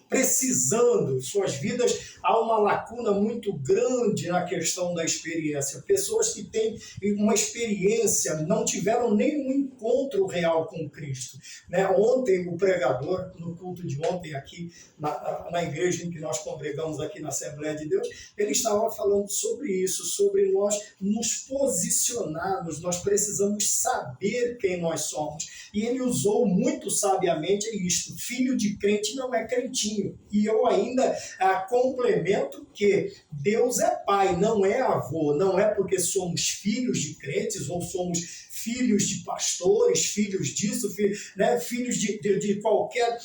[SPEAKER 1] precisando, suas vidas, há uma lacuna muito grande na questão da experiência. Pessoas que têm uma experiência, não tiveram nenhum encontro real com Cristo. Né? Ontem, o pregador, no culto de ontem aqui, na igreja em que nós congregamos aqui na Assembleia de Deus, ele estava falando sobre isso, sobre nós nos posicionarmos, nós precisamos saber quem nós somos. E ele usou muito sabiamente isto: filho de crente não é crentinho. E eu ainda complemento que Deus é pai, não é avô. Não é porque somos filhos de crentes ou somos filhos de pastores, filhos disso, filhos de qualquer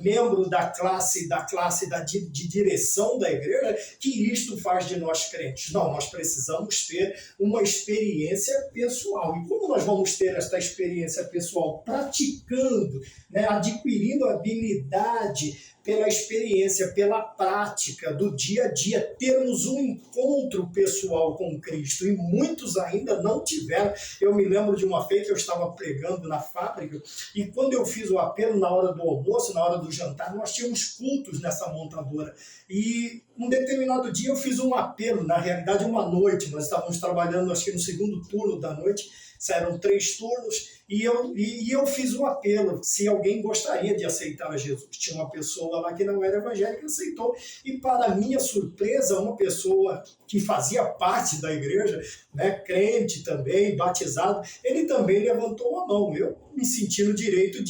[SPEAKER 1] membro da classe de direção da igreja, que isto faz de nós crentes. Não, nós precisamos ter uma experiência pessoal. E como nós vamos ter esta experiência pessoal? Praticando, né, adquirindo habilidade pela experiência, pela prática do dia a dia, termos um encontro pessoal com Cristo. E muitos ainda não tiveram. Eu me lembro de uma feita, eu estava pregando na fábrica, e quando eu fiz o apelo na hora do almoço, na hora do jantar, nós tínhamos cultos nessa montadora. E um determinado dia eu fiz um apelo, na realidade uma noite, nós estávamos trabalhando acho que no segundo turno da noite, eram 3 turnos, e eu fiz um apelo, se alguém gostaria de aceitar Jesus. Tinha uma pessoa lá que não era evangélica, aceitou, e para minha surpresa, uma pessoa que fazia parte da igreja, né, crente também, batizado, ele também levantou a mão. Eu me senti no direito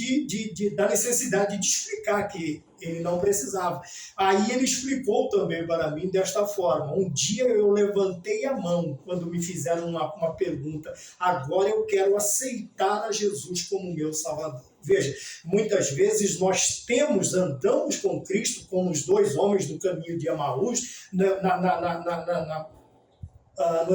[SPEAKER 1] da necessidade de explicar que ele não precisava. Aí ele explicou também para mim desta forma: um dia eu levantei a mão quando me fizeram uma pergunta, agora eu quero aceitar a Jesus como meu Salvador. Veja, muitas vezes nós andamos com Cristo como os dois homens do caminho de Emaús, no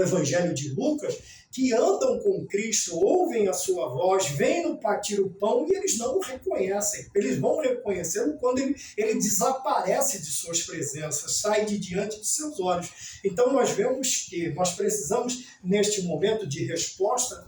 [SPEAKER 1] Evangelho de Lucas, que andam com Cristo, ouvem a sua voz, vêm no partir o pão e eles não o reconhecem. Eles vão reconhecê-lo quando ele desaparece de suas presenças, sai de diante de seus olhos. Então nós vemos que nós precisamos, neste momento de resposta,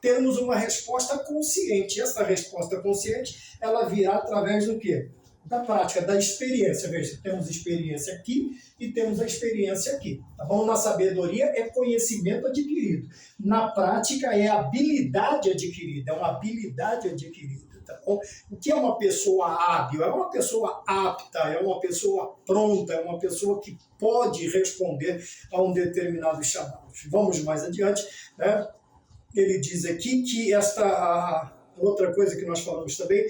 [SPEAKER 1] termos uma resposta consciente. Essa resposta consciente, ela virá através do quê? Da prática, da experiência. Veja, temos experiência aqui e temos a experiência aqui. Tá bom? Na sabedoria é conhecimento adquirido. Na prática é habilidade adquirida, é uma habilidade adquirida. Tá bom? O que é uma pessoa hábil? É uma pessoa apta, é uma pessoa pronta, é uma pessoa que pode responder a um determinado chamado. Vamos mais adiante, né? Ele diz aqui que outra coisa que nós falamos também,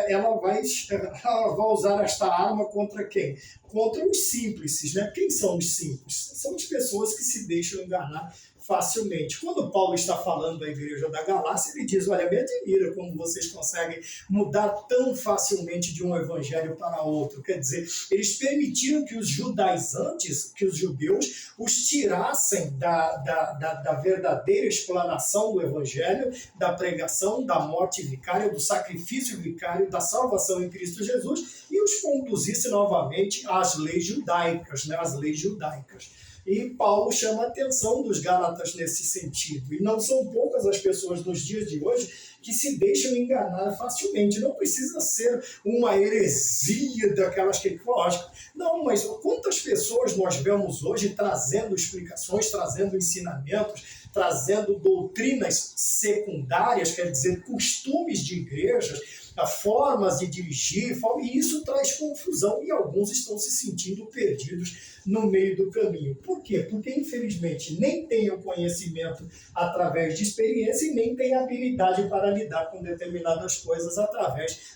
[SPEAKER 1] ela vai usar esta arma contra quem? Contra os simples, né? Quem são os simples? São as pessoas que se deixam enganar facilmente. Quando Paulo está falando da igreja da Galácia, ele diz: olha, me admira como vocês conseguem mudar tão facilmente de um evangelho para outro. Quer dizer, eles permitiram que os judaizantes, que os judeus, os tirassem da verdadeira explanação do evangelho, da pregação, da morte vicária, do sacrifício vicário, da salvação em Cristo Jesus, e os conduzissem novamente às leis judaicas, né? Às leis judaicas. E Paulo chama a atenção dos Gálatas nesse sentido. E não são poucas as pessoas nos dias de hoje que se deixam enganar facilmente. Não precisa ser uma heresia daquelas que... Lógico. Não, mas quantas pessoas nós vemos hoje trazendo explicações, trazendo ensinamentos, trazendo doutrinas secundárias, quer dizer, costumes de igrejas, formas de dirigir, e isso traz confusão e alguns estão se sentindo perdidos no meio do caminho. Por quê? Porque, infelizmente, nem tem o conhecimento através de experiência e nem tem habilidade para lidar com determinadas coisas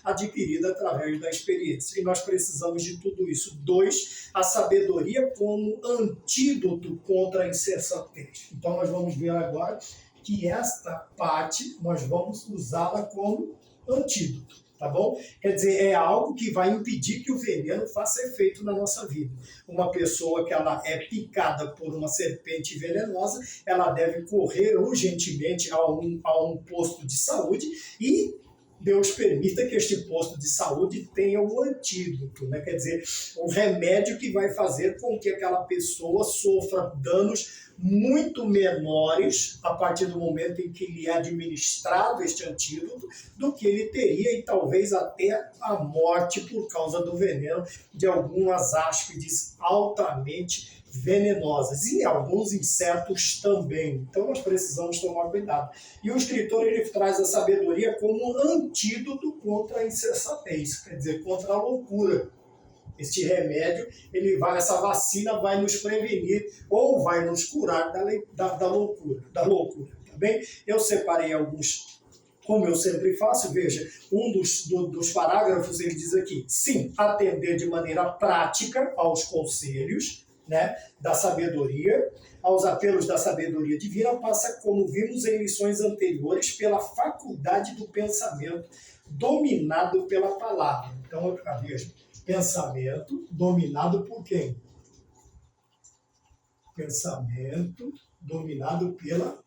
[SPEAKER 1] adquirida através da experiência. E nós precisamos de tudo isso. 2, a sabedoria como antídoto contra a insensatez. Então, nós vamos ver agora que esta parte nós vamos usá-la como antídoto, tá bom? Quer dizer, é algo que vai impedir que o veneno faça efeito na nossa vida. Uma pessoa que ela é picada por uma serpente venenosa, ela deve correr urgentemente a um posto de saúde e Deus permita que este posto de saúde tenha um antídoto, né? Quer dizer, um remédio que vai fazer com que aquela pessoa sofra danos muito menores a partir do momento em que lhe é administrado este antídoto do que ele teria, e talvez até a morte por causa do veneno de algumas áspides altamente venenosas e alguns insetos também. Então nós precisamos tomar cuidado. E o escritor ele traz a sabedoria como antídoto contra a insensatez, quer dizer, contra a loucura. Este remédio, essa vacina vai nos prevenir ou vai nos curar da loucura, tá bem? Eu separei alguns, como eu sempre faço. Veja, um dos parágrafos ele diz aqui: sim, atender de maneira prática aos conselhos, né, da sabedoria, aos apelos da sabedoria divina, passa, como vimos em lições anteriores, pela faculdade do pensamento dominado pela palavra. Então, veja, pensamento dominado por quem? Pensamento dominado pela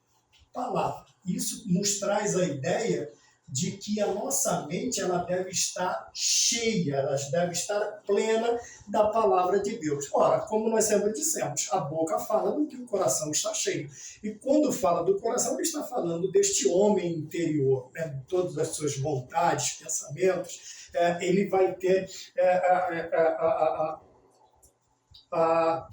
[SPEAKER 1] palavra. Isso nos traz a ideia de que a nossa mente ela deve estar cheia, ela deve estar plena da palavra de Deus. Ora, como nós sempre dissemos, a boca fala do que o coração está cheio. E quando fala do coração, ele está falando deste homem interior, né? Todas as suas vontades, pensamentos, ele vai ter a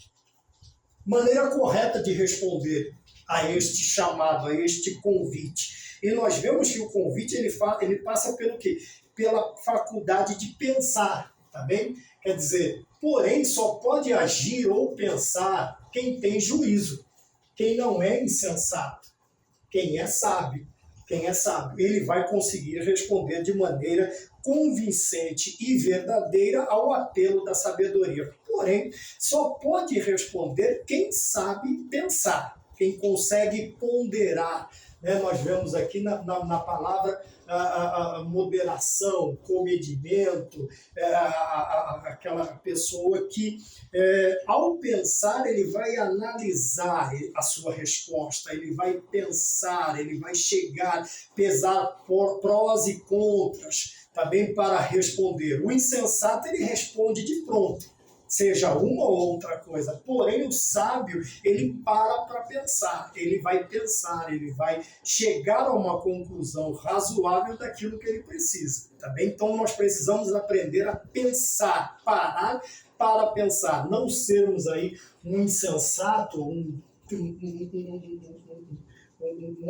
[SPEAKER 1] maneira correta de responder a este chamado, a este convite. E nós vemos que o convite ele passa pelo quê? Pela faculdade de pensar, tá bem? Quer dizer, porém, só pode agir ou pensar quem tem juízo, quem não é insensato, quem é sábio. Quem é sábio, ele vai conseguir responder de maneira convincente e verdadeira ao apelo da sabedoria. Porém, só pode responder quem sabe pensar, quem consegue ponderar. Né? Nós vemos aqui na palavra a moderação, comedimento, aquela pessoa que, ao pensar, ele vai analisar a sua resposta, ele vai pensar, ele vai chegar, pesar por prós e contras, também para responder. O insensato, ele responde de pronto, seja uma ou outra coisa. Porém, o sábio, ele para pensar, ele vai pensar, ele vai chegar a uma conclusão razoável daquilo que ele precisa, tá bem? Então, nós precisamos aprender a pensar, parar para pensar, não sermos aí um insensato, um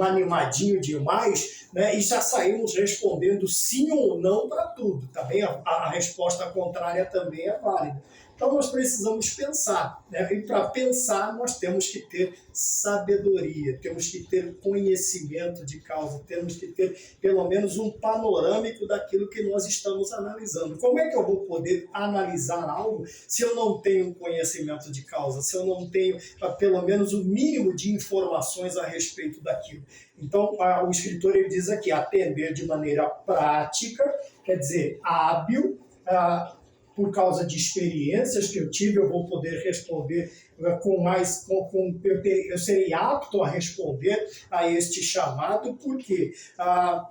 [SPEAKER 1] animadinho demais, né, e já saímos respondendo sim ou não para tudo, tá bem? A resposta contrária também é válida. Então, nós precisamos pensar, né? E para pensar, nós temos que ter sabedoria, temos que ter conhecimento de causa, temos que ter, pelo menos, um panorâmico daquilo que nós estamos analisando. Como é que eu vou poder analisar algo se eu não tenho conhecimento de causa, se eu não tenho, pelo menos, o mínimo de informações a respeito daquilo? Então, o escritor ele diz aqui, atender de maneira prática, quer dizer, hábil, por causa de experiências que eu tive, eu vou poder responder eu serei apto a responder a este chamado, porque a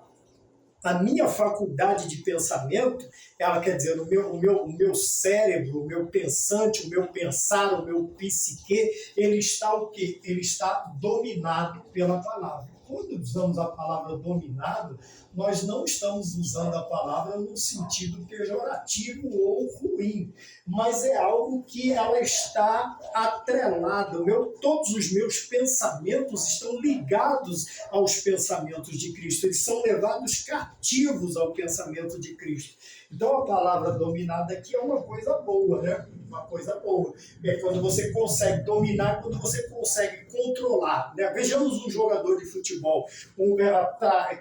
[SPEAKER 1] minha faculdade de pensamento, ela quer dizer, o meu cérebro, o meu pensante, o meu pensar, o meu psique, ele está o quê? Ele está dominado pela palavra. Quando usamos a palavra dominado, nós não estamos usando a palavra no sentido pejorativo ou ruim, mas é algo que ela está atrelada. Todos os meus pensamentos estão ligados aos pensamentos de Cristo, eles são levados cativos ao pensamento de Cristo. Então a palavra dominada aqui é uma coisa boa, né? Uma coisa boa. É quando você consegue dominar, quando você consegue controlar. Né? Vejamos um jogador de futebol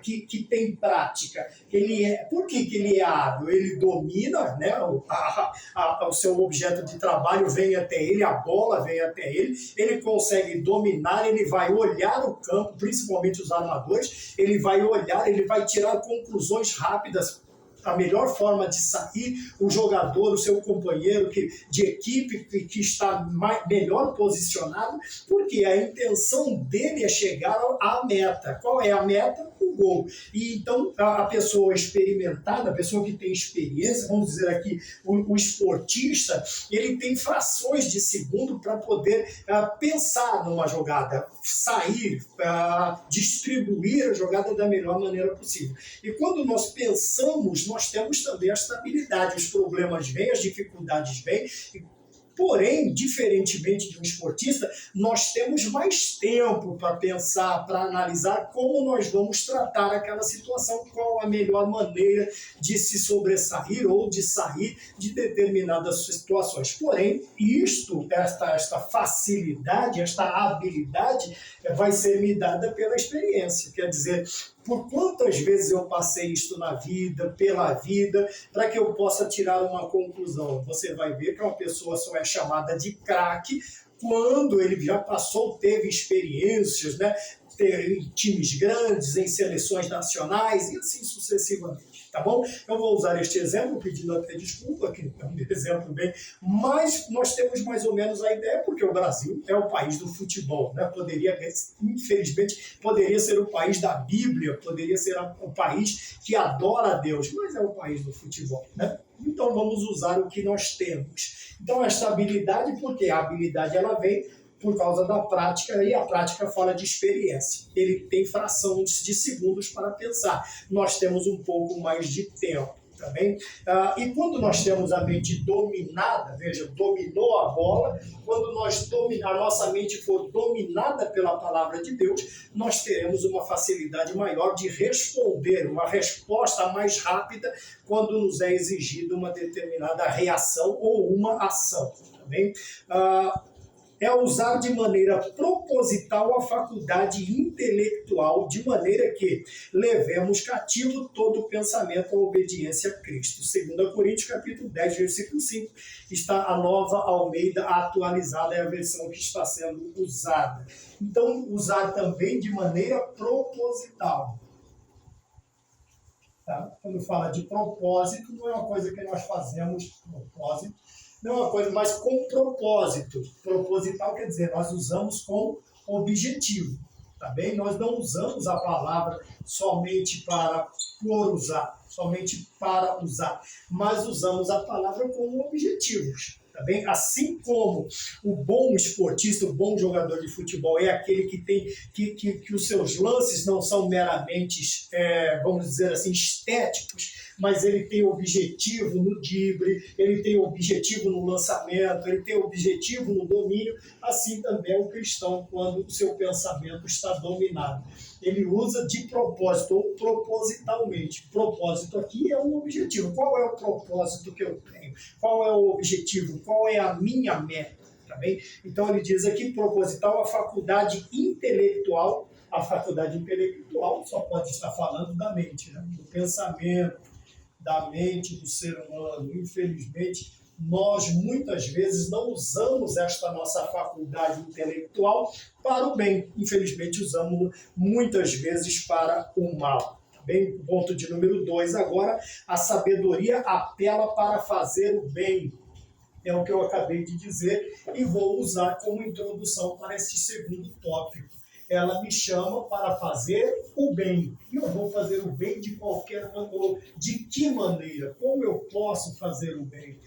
[SPEAKER 1] que tem prática. Por que ele é hábil? Ele domina, né? O seu objeto de trabalho vem até ele, a bola vem até ele, ele consegue dominar, ele vai olhar o campo, principalmente os armadores, ele vai olhar, ele vai tirar conclusões rápidas, a melhor forma de sair, o jogador, o seu companheiro de equipe que está melhor posicionado, porque a intenção dele é chegar à meta. Qual é a meta? O gol. E então a pessoa experimentada, a pessoa que tem experiência, vamos dizer aqui, o esportista, ele tem frações de segundo para poder pensar numa jogada, sair, distribuir a jogada da melhor maneira possível. E quando nós pensamos, nós temos também a estabilidade. Os problemas vêm, as dificuldades vêm, porém, diferentemente de um esportista, nós temos mais tempo para pensar, para analisar como nós vamos tratar aquela situação, qual a melhor maneira de se sobressair ou de sair de determinadas situações. Porém, esta facilidade, esta habilidade vai ser me dada pela experiência. Quer dizer, por quantas vezes eu passei isto na vida, pela vida, para que eu possa tirar uma conclusão? Você vai ver que uma pessoa só é chamada de craque quando ele já teve experiências, né? Em times grandes, em seleções nacionais e assim sucessivamente. Tá bom? Eu vou usar este exemplo, pedindo até desculpa, que é um exemplo bem, mas nós temos mais ou menos a ideia, porque o Brasil é o país do futebol, né? Infelizmente, poderia ser o país da Bíblia, poderia ser o país que adora a Deus, mas é o país do futebol, né? Então vamos usar o que nós temos. Então esta habilidade, porque a habilidade ela vem por causa da prática, e a prática fala de experiência. Ele tem fração de segundos para pensar. Nós temos um pouco mais de tempo, tá bem? E quando nós temos a mente dominada, veja, dominou a bola, quando a nossa mente for dominada pela palavra de Deus, nós teremos uma facilidade maior de responder, uma resposta mais rápida quando nos é exigida uma determinada reação ou uma ação, tá bem? é usar de maneira proposital a faculdade intelectual, de maneira que levemos cativo todo pensamento à obediência a Cristo. 2 Coríntios, capítulo 10, versículo 5, está a Nova Almeida atualizada, é a versão que está sendo usada. Então, usar também de maneira proposital. Tá? Quando fala de propósito, não é uma coisa que nós fazemos, propósito, não é uma coisa, mas com propósito. Proposital quer dizer, nós usamos com objetivo, tá bem? Nós não usamos a palavra somente por usar, somente para usar, mas usamos a palavra com objetivos, tá bem? Assim como o bom esportista, o bom jogador de futebol é aquele que tem que os seus lances não são meramente, vamos dizer assim, estéticos, mas ele tem objetivo no drible, ele tem objetivo no lançamento, ele tem objetivo no domínio. Assim também é o cristão quando o seu pensamento está dominado. Ele usa de propósito ou propositalmente. Propósito aqui é um objetivo. Qual é o propósito que eu tenho? Qual é o objetivo? Qual é a minha meta? Tá bem? Então ele diz aqui proposital a faculdade intelectual. A faculdade intelectual só pode estar falando da mente, né? Do pensamento, da mente do ser humano. Infelizmente, nós muitas vezes não usamos esta nossa faculdade intelectual para o bem. Infelizmente, usamos muitas vezes para o mal. Tá bem? Ponto de número 2 agora, a sabedoria apela para fazer o bem. É o que eu acabei de dizer e vou usar como introdução para esse segundo tópico. Ela me chama para fazer o bem. E eu vou fazer o bem de qualquer maneira. De que maneira? Como eu posso fazer o bem?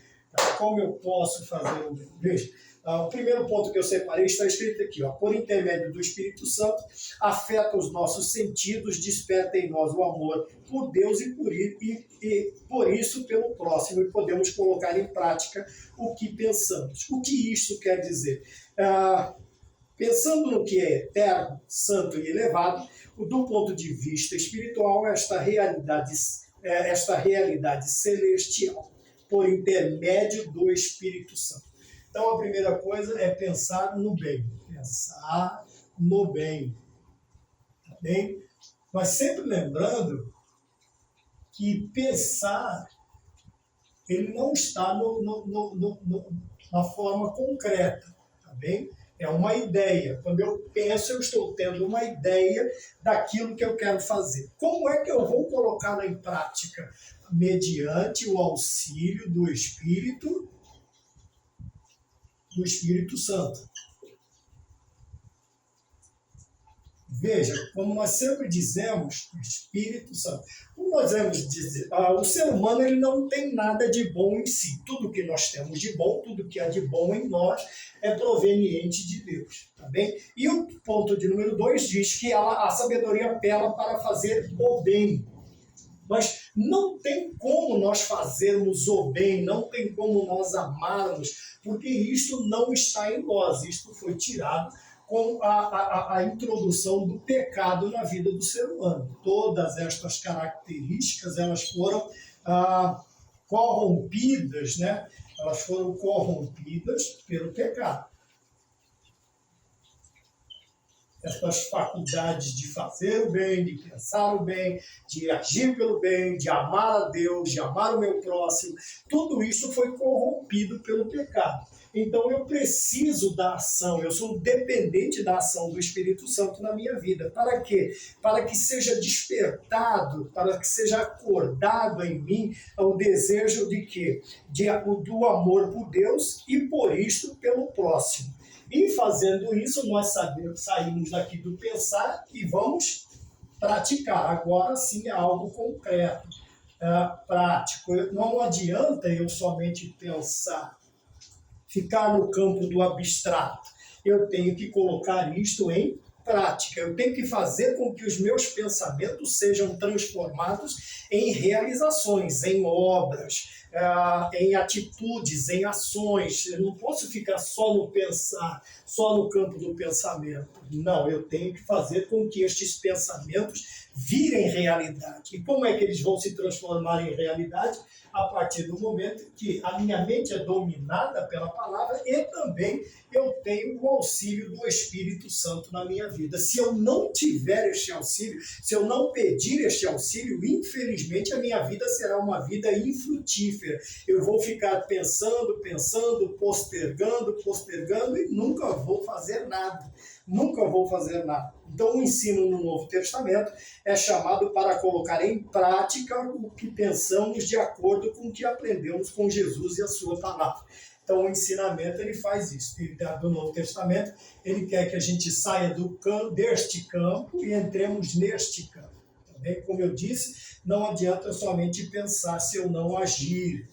[SPEAKER 1] Como eu posso fazer o bem? Veja, o primeiro ponto que eu separei está escrito aqui, ó, por intermédio do Espírito Santo, afeta os nossos sentidos, desperta em nós o amor por Deus e por isso pelo próximo, e podemos colocar em prática o que pensamos. O que isso quer dizer? Pensando no que é eterno, santo e elevado, do ponto de vista espiritual, esta realidade celestial, por intermédio do Espírito Santo. Então, a primeira coisa é pensar no bem. Pensar no bem. Tá bem? Mas sempre lembrando que pensar, ele não está na forma concreta. Tá bem? É uma ideia. Quando eu penso, eu estou tendo uma ideia daquilo que eu quero fazer. Como é que eu vou colocá-la em prática? Mediante o auxílio do Espírito Santo. Veja, como nós sempre dizemos, o Espírito Santo. Como nós vamos dizer, o ser humano ele não tem nada de bom em si. Tudo que nós temos de bom, tudo que há de bom em nós é proveniente de Deus. Tá bem? E o ponto de número 2 diz que a sabedoria apela para fazer o bem. Mas não tem como nós fazermos o bem, não tem como nós amarmos, porque isto não está em nós, isto foi tirado com a introdução do pecado na vida do ser humano. Todas estas características, elas foram corrompidas, né? Elas foram corrompidas pelo pecado. Estas faculdades de fazer o bem, de pensar o bem, de agir pelo bem, de amar a Deus, de amar o meu próximo, tudo isso foi corrompido pelo pecado. Então eu preciso da ação, eu sou dependente da ação do Espírito Santo na minha vida. Para quê? Para que seja despertado, para que seja acordado em mim o desejo de quê? Do amor por Deus e por isto pelo próximo. E fazendo isso, nós saímos daqui do pensar e vamos praticar. Agora sim é algo concreto, prático. Não adianta eu somente pensar, ficar no campo do abstrato. Eu tenho que colocar isto em prática. Eu tenho que fazer com que os meus pensamentos sejam transformados em realizações, em obras. em atitudes, em ações. Eu não posso ficar só no pensar, só no campo do pensamento. Não, eu tenho que fazer com que estes pensamentos virem realidade. E como é que eles vão se transformar em realidade? A partir do momento que a minha mente é dominada pela palavra e também eu tenho o auxílio do Espírito Santo na minha vida. Se eu não tiver este auxílio, se eu não pedir este auxílio, infelizmente a minha vida será uma vida infrutífera. Eu vou ficar pensando, postergando e nunca vou fazer nada. Nunca vou fazer nada. Então, o ensino no Novo Testamento é chamado para colocar em prática o que pensamos de acordo com o que aprendemos com Jesus e a sua palavra. Então, o ensinamento ele faz isso. Do Novo Testamento, ele quer que a gente saia deste campo e entremos neste campo. Também, como eu disse, não adianta somente pensar se eu não agir.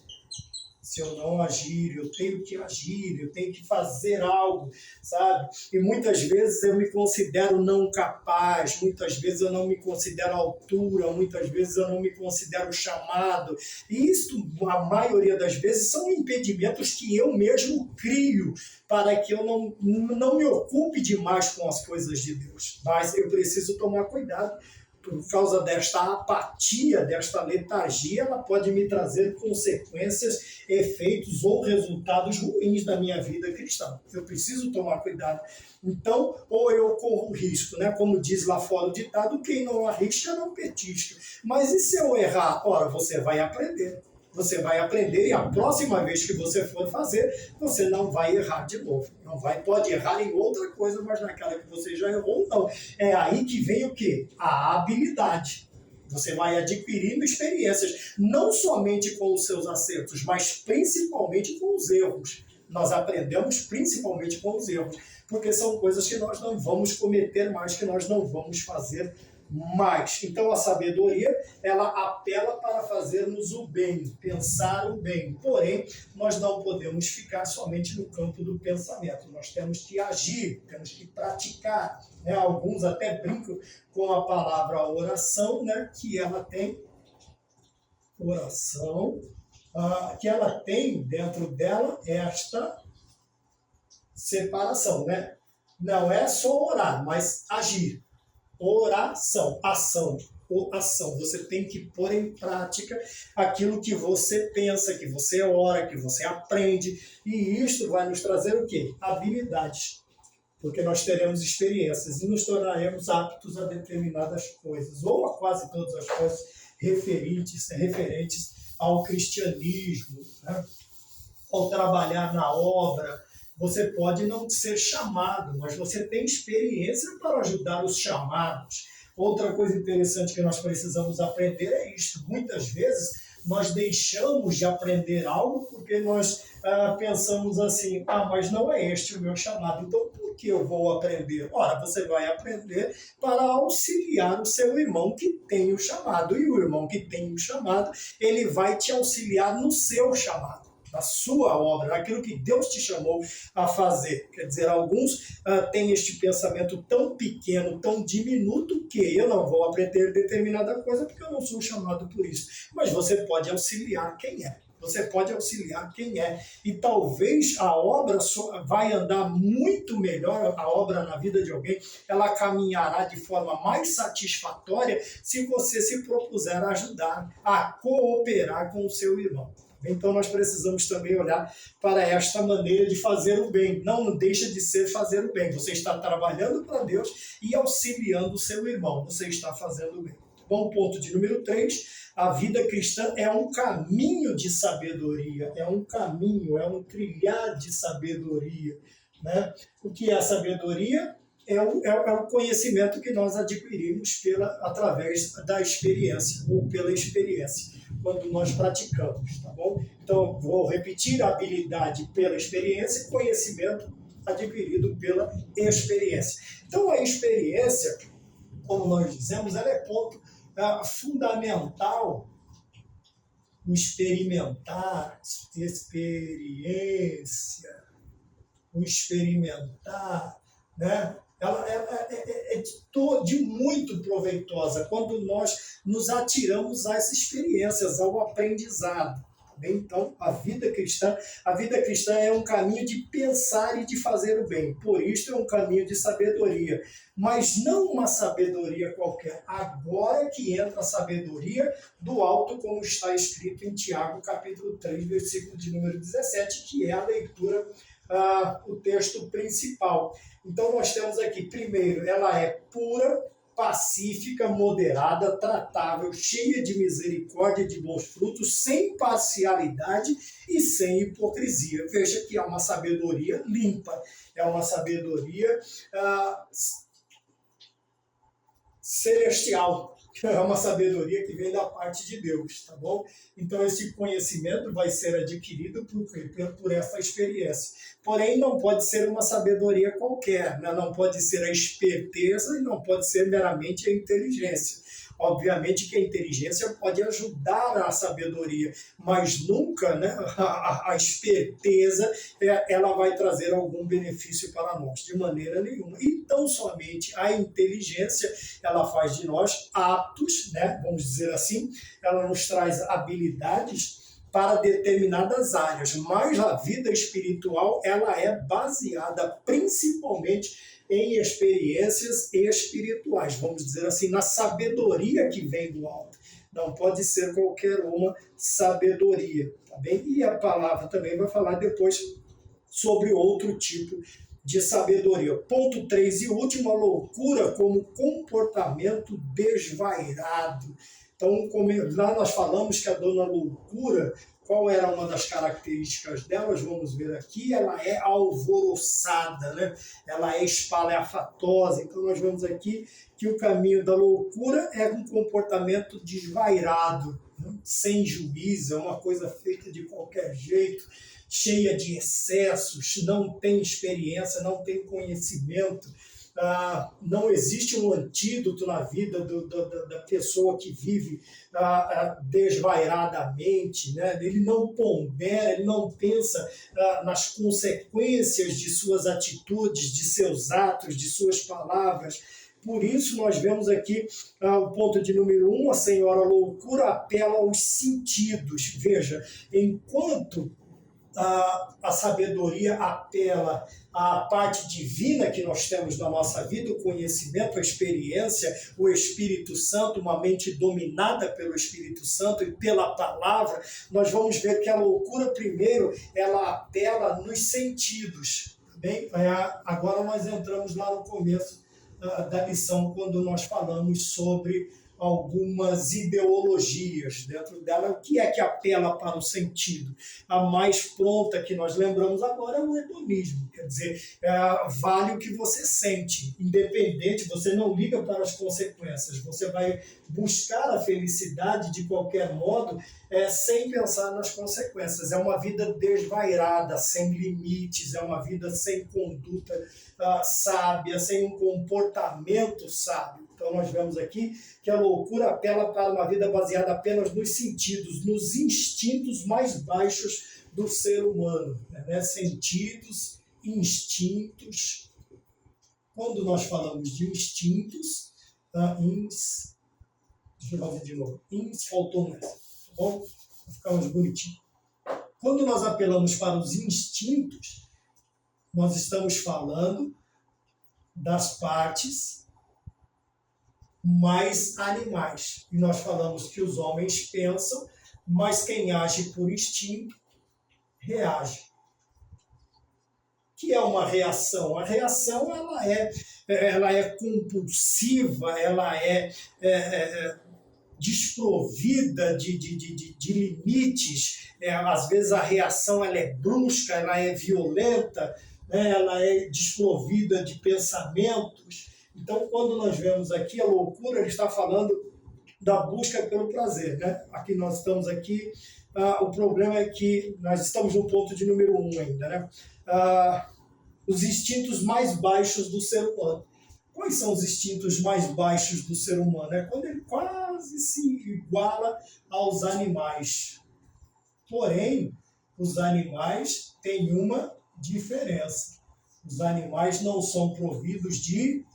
[SPEAKER 1] Se eu não agir, eu tenho que agir, eu tenho que fazer algo, sabe? E muitas vezes eu me considero não capaz, muitas vezes eu não me considero altura, muitas vezes eu não me considero chamado. E isso, a maioria das vezes, são impedimentos que eu mesmo crio para que eu não me ocupe demais com as coisas de Deus. Mas eu preciso tomar cuidado. Por causa desta apatia, desta letargia, ela pode me trazer consequências, efeitos ou resultados ruins da minha vida cristã. Eu preciso tomar cuidado. Então, ou eu corro risco, né? Como diz lá fora o ditado, quem não arrisca não petisca. Mas e se eu errar? Ora, você vai aprender. Você vai aprender e a próxima vez que você for fazer, você não vai errar de novo. Pode errar em outra coisa, mas naquela que você já errou, não. É aí que vem o quê? A habilidade. Você vai adquirindo experiências, não somente com os seus acertos, mas principalmente com os erros. Nós aprendemos principalmente com os erros, porque são coisas que nós não vamos cometer mais, que nós não vamos fazer mais. Então a sabedoria, ela apela para fazermos o bem, pensar o bem. Porém, nós não podemos ficar somente no campo do pensamento. Nós temos que agir, temos que praticar. Né? Alguns até brincam com a palavra oração, né? Que ela tem que ela tem dentro dela esta separação, né? Não é só orar, mas agir. Oração, ação. Você tem que pôr em prática aquilo que você pensa, que você ora, que você aprende. E isto vai nos trazer o quê? Habilidades. Porque nós teremos experiências e nos tornaremos aptos a determinadas coisas, ou a quase todas as coisas referentes ao cristianismo, né? Ao trabalhar na obra. Você pode não ser chamado, mas você tem experiência para ajudar os chamados. Outra coisa interessante que nós precisamos aprender é isto. Muitas vezes nós deixamos de aprender algo porque nós pensamos assim, mas não é este o meu chamado, então por que eu vou aprender? Ora, você vai aprender para auxiliar o seu irmão que tem o chamado. E o irmão que tem o chamado, ele vai te auxiliar no seu chamado, na sua obra, naquilo que Deus te chamou a fazer. Quer dizer, alguns têm este pensamento tão pequeno, tão diminuto, que eu não vou aprender determinada coisa porque eu não sou chamado por isso. Mas você pode auxiliar quem é. Você pode auxiliar quem é. E talvez a obra vai andar muito melhor, a obra na vida de alguém, ela caminhará de forma mais satisfatória se você se propuser a ajudar, a cooperar com o seu irmão. Então nós precisamos também olhar para esta maneira de fazer o bem. Não deixa de ser fazer o bem. Você está trabalhando para Deus e auxiliando o seu irmão. Você está fazendo o bem. Bom, ponto de número 3. A vida cristã é um caminho de sabedoria. É um caminho, é um trilhar de sabedoria. Né? O que é a sabedoria? É o conhecimento que nós adquirimos através da experiência ou pela experiência, quando nós praticamos, tá bom? Então, vou repetir: habilidade pela experiência e conhecimento adquirido pela experiência. Então, a experiência, como nós dizemos, ela é ponto fundamental. O experimentar, o experimentar, né? Ela é de muito proveitosa quando nós nos atiramos às experiências, ao aprendizado. bem? Então, a vida cristã é um caminho de pensar e de fazer o bem. Por isso é um caminho de sabedoria, mas não uma sabedoria qualquer. Agora que entra a sabedoria do alto, como está escrito em Tiago, capítulo 3, versículo de número 17, que é a leitura, o texto principal. Então, nós temos aqui, primeiro, ela é pura, pacífica, moderada, tratável, cheia de misericórdia e de bons frutos, sem parcialidade e sem hipocrisia. Veja que é uma sabedoria limpa, é uma sabedoria celestial, é uma sabedoria que vem da parte de Deus, tá bom? Então esse conhecimento vai ser adquirido por essa experiência. Porém, não pode ser uma sabedoria qualquer, né? Não pode ser a esperteza e não pode ser meramente a inteligência. Obviamente que a inteligência pode ajudar a sabedoria, mas nunca, né, a esperteza ela vai trazer algum benefício para nós, de maneira nenhuma. Então, somente a inteligência ela faz de nós aptos, né, vamos dizer assim, ela nos traz habilidades para determinadas áreas, mas a vida espiritual ela é baseada principalmente em experiências espirituais, vamos dizer assim, na sabedoria que vem do alto. Não pode ser qualquer uma sabedoria, tá bem? E a palavra também vai falar depois sobre outro tipo de sabedoria. Ponto 3 e último, a loucura como comportamento desvairado. Então, lá nós falamos que a dona loucura, qual era uma das características delas? Vamos ver aqui, ela é alvoroçada, né? Ela é espalhafatosa. Então, nós vemos aqui que o caminho da loucura é um comportamento desvairado, né? Sem juízo, é uma coisa feita de qualquer jeito, cheia de excessos, não tem experiência, não tem conhecimento. Não existe um antídoto na vida da pessoa que vive desvairadamente, né? Ele não pondera, ele não pensa nas consequências de suas atitudes, de seus atos, de suas palavras. Por isso nós vemos aqui o ponto de número 1, a senhora loucura apela aos sentidos. Veja, enquanto a sabedoria apela à parte divina que nós temos na nossa vida, o conhecimento, a experiência, o Espírito Santo, uma mente dominada pelo Espírito Santo e pela palavra, nós vamos ver que a loucura, primeiro, ela apela nos sentidos. Bem, agora nós entramos lá no começo da lição, quando nós falamos sobre algumas ideologias dentro dela. O que é que apela para o sentido? A mais pronta que nós lembramos agora é o hedonismo, quer dizer, vale o que você sente, independente, você não liga para as consequências, você vai buscar a felicidade de qualquer modo, sem pensar nas consequências. É uma vida desvairada, sem limites, é uma vida sem conduta sábia, sem um comportamento sábio. Então nós vemos aqui que a loucura apela para uma vida baseada apenas nos sentidos, nos instintos mais baixos do ser humano, né? Sentidos, instintos. Quando nós falamos de instintos, deixa eu fazer de novo, faltou mais, tá bom? Vai ficar mais bonitinho. Quando nós apelamos para os instintos, nós estamos falando das partes mais animais. E nós falamos que os homens pensam, mas quem age por instinto, reage. Que é uma reação? A reação ela é compulsiva, ela é desprovida de limites. Às vezes a reação ela é brusca, ela é violenta, né? Ela é desprovida de pensamentos. Então, quando nós vemos aqui a loucura, ele está falando da busca pelo prazer, né? Aqui nós estamos aqui, o problema é que nós estamos no ponto de número 1 ainda, né? Os instintos mais baixos do ser humano. Quais são os instintos mais baixos do ser humano? É quando ele quase se iguala aos animais. Porém, os animais têm uma diferença. Os animais não são providos de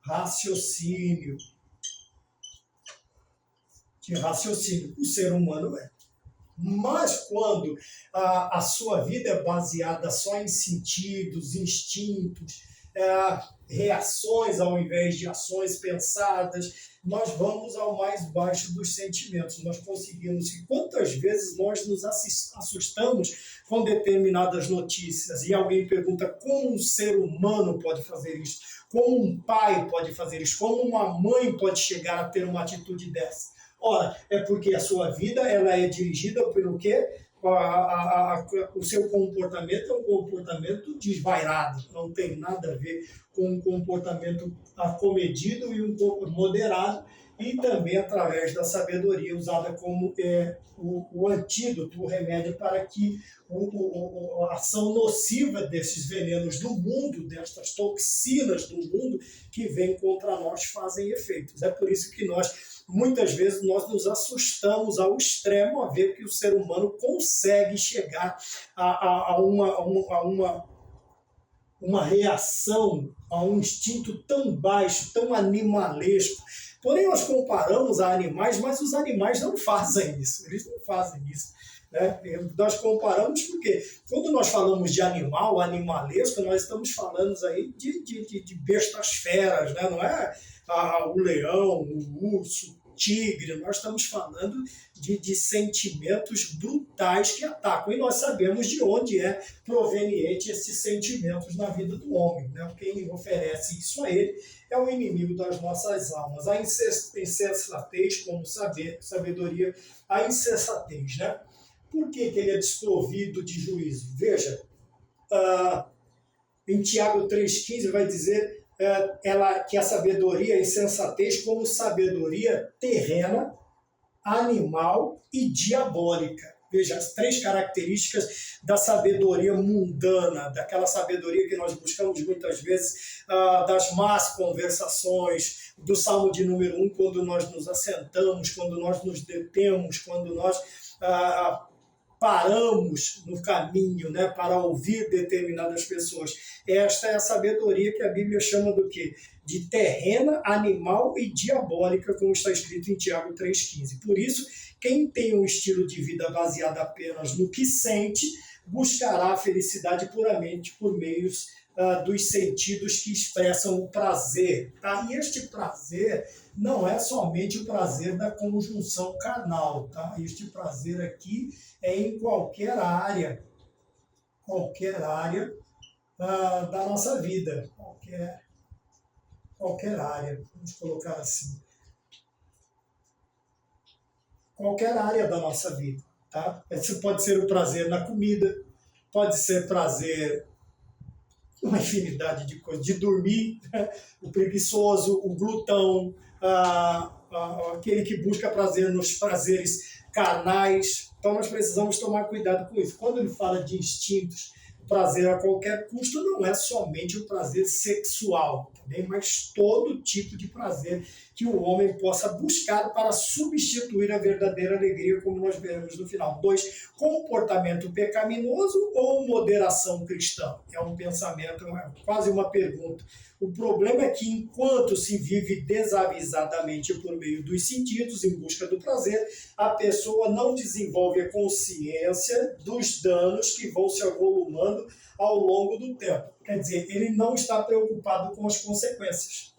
[SPEAKER 1] raciocínio. O ser humano é. Mas quando a sua vida é baseada só em sentidos, instintos, reações ao invés de ações pensadas, nós vamos ao mais baixo dos sentimentos. Nós conseguimos. E quantas vezes nós nos assustamos com determinadas notícias e alguém pergunta como um ser humano pode fazer isso, como um pai pode fazer isso, como uma mãe pode chegar a ter uma atitude dessa. Ora, é porque a sua vida ela é dirigida pelo quê? O seu comportamento é um comportamento desvairado, não tem nada a ver com um comportamento acomedido e um moderado, e também através da sabedoria usada como o antídoto, o remédio para que a ação nociva desses venenos do mundo, destas toxinas do mundo que vêm contra nós, fazem efeitos. É por isso que muitas vezes nós nos assustamos ao extremo a ver que o ser humano consegue chegar a uma reação, a um instinto tão baixo, tão animalesco. Porém, nós comparamos a animais, mas os animais não fazem isso, eles não fazem isso. Né? Nós comparamos porque quando nós falamos de animal, animalesco, nós estamos falando aí de bestas feras, né? Não é o leão, o urso, o tigre, nós estamos falando de sentimentos brutais que atacam, e nós sabemos de onde é proveniente esses sentimentos na vida do homem. Né? Quem oferece isso a ele é o inimigo das nossas almas. A insensatez como sabedoria, a insensatez, né? Por que ele é desprovido de juízo? Veja, em Tiago 3,15 vai dizer que a sabedoria, a insensatez como sabedoria terrena, animal e diabólica. Veja, as 3 características da sabedoria mundana, daquela sabedoria que nós buscamos muitas vezes, das más conversações, do Salmo de número 1, quando nós nos assentamos, quando nós nos detemos, quando nós paramos no caminho, né, para ouvir determinadas pessoas. Esta é a sabedoria que a Bíblia chama do quê? De terrena, animal e diabólica, como está escrito em Tiago 3,15. Por isso, quem tem um estilo de vida baseado apenas no que sente, buscará a felicidade puramente por meios dos sentidos que expressam o prazer. Tá? E este prazer não é somente o prazer da conjunção carnal. Tá? Este prazer aqui é em qualquer área da nossa vida, qualquer área, vamos colocar assim, qualquer área da nossa vida. Tá? Esse pode ser o prazer na comida, pode ser prazer uma infinidade de coisas, de dormir, né? O preguiçoso, o glutão, aquele que busca prazer nos prazeres carnais. Então nós precisamos tomar cuidado com isso. Quando ele fala de instintos, prazer a qualquer custo, não é somente o prazer sexual, também, mas todo tipo de prazer que o homem possa buscar para substituir a verdadeira alegria, como nós veremos no final. 2, comportamento pecaminoso ou moderação cristã? É um pensamento, é quase uma pergunta. O problema é que enquanto se vive desavisadamente por meio dos sentidos, em busca do prazer, a pessoa não desenvolve a consciência dos danos que vão se avolumando ao longo do tempo. Quer dizer, ele não está preocupado com as consequências.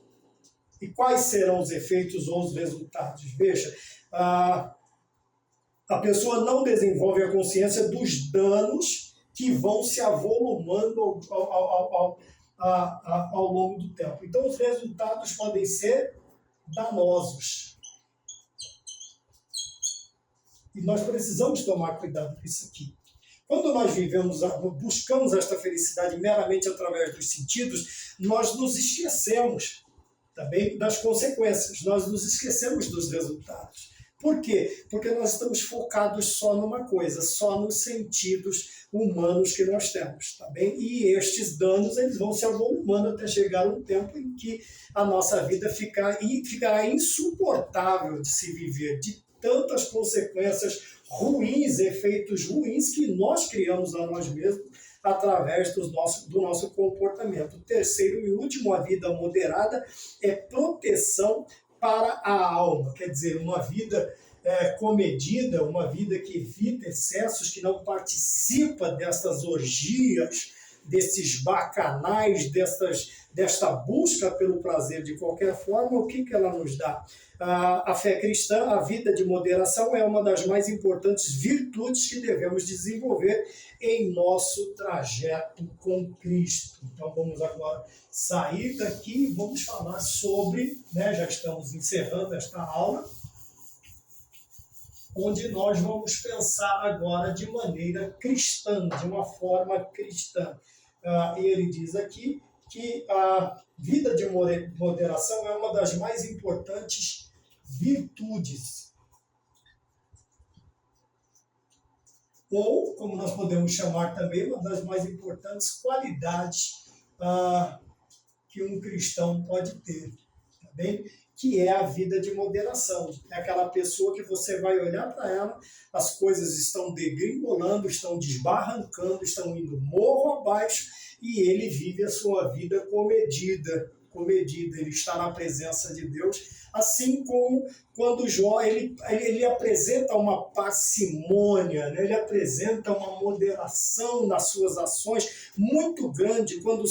[SPEAKER 1] E quais serão os efeitos ou os resultados? Veja, a pessoa não desenvolve a consciência dos danos que vão se avolumando ao longo do tempo. Então, os resultados podem ser danosos. E nós precisamos tomar cuidado com isso aqui. Quando nós buscamos esta felicidade meramente através dos sentidos, nós nos esquecemos também das consequências, nós nos esquecemos dos resultados. Por quê? Porque nós estamos focados só numa coisa, só nos sentidos humanos que nós temos, tá bem? E estes danos eles vão se avolumando até chegar um tempo em que a nossa vida ficará insuportável de se viver, de tantas consequências ruins, efeitos ruins que nós criamos a nós mesmos através do nosso comportamento. O terceiro e último, a vida moderada, é proteção para a alma, quer dizer, uma vida comedida, uma vida que evita excessos, que não participa dessas orgias, desses bacanais, desta busca pelo prazer de qualquer forma, o que ela nos dá? A fé cristã, a vida de moderação, é uma das mais importantes virtudes que devemos desenvolver em nosso trajeto com Cristo. Então vamos agora sair daqui e vamos falar sobre, já estamos encerrando esta aula, onde nós vamos pensar agora de maneira cristã, de uma forma cristã. E ele diz aqui que a vida de moderação é uma das mais importantes virtudes. Ou, como nós podemos chamar também, uma das mais importantes qualidades que um cristão pode ter, tá bem? Que é a vida de moderação. É aquela pessoa que você vai olhar para ela, as coisas estão degringolando, estão desbarrancando, estão indo morro abaixo, e ele vive a sua vida comedida. Ele está na presença de Deus, assim como quando Jó, ele apresenta uma parcimônia, ele apresenta uma moderação nas suas ações muito grande, quando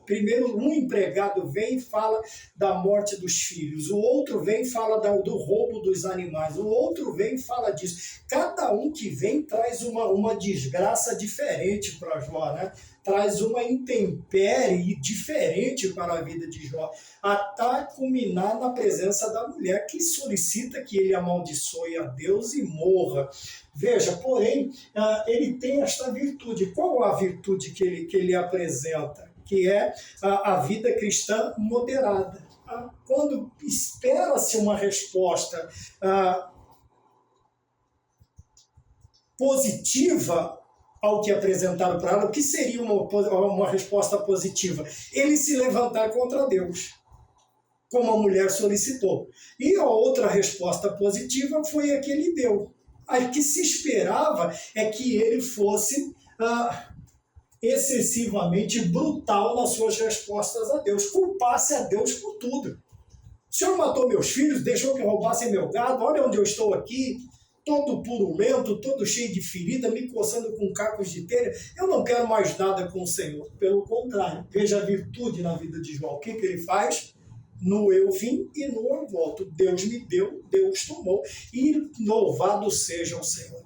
[SPEAKER 1] primeiro um empregado vem e fala da morte dos filhos, o outro vem e fala do roubo dos animais, o outro vem e fala disso. Cada um que vem traz uma desgraça diferente para Jó, traz uma intempérie diferente para a vida de Jó, até culminar na presença da mulher que solicita que ele amaldiçoe a Deus e morra. Veja, porém, ele tem esta virtude. Qual a virtude que ele apresenta? Que é a vida cristã moderada. Quando espera-se uma resposta positiva ao que apresentaram para ela, o que seria uma resposta positiva? Ele se levantar contra Deus, como a mulher solicitou. E a outra resposta positiva foi a que ele deu. A que se esperava é que ele fosse excessivamente brutal nas suas respostas a Deus, culpasse a Deus por tudo. O Senhor matou meus filhos, deixou que roubassem meu gado, olha onde eu estou aqui, todo purulento, todo cheio de ferida, me coçando com cacos de telha. Eu não quero mais nada com o Senhor. Pelo contrário, veja a virtude na vida de Jó. O que ele faz? No eu vim e no eu volto. Deus me deu, Deus tomou. E louvado seja o Senhor.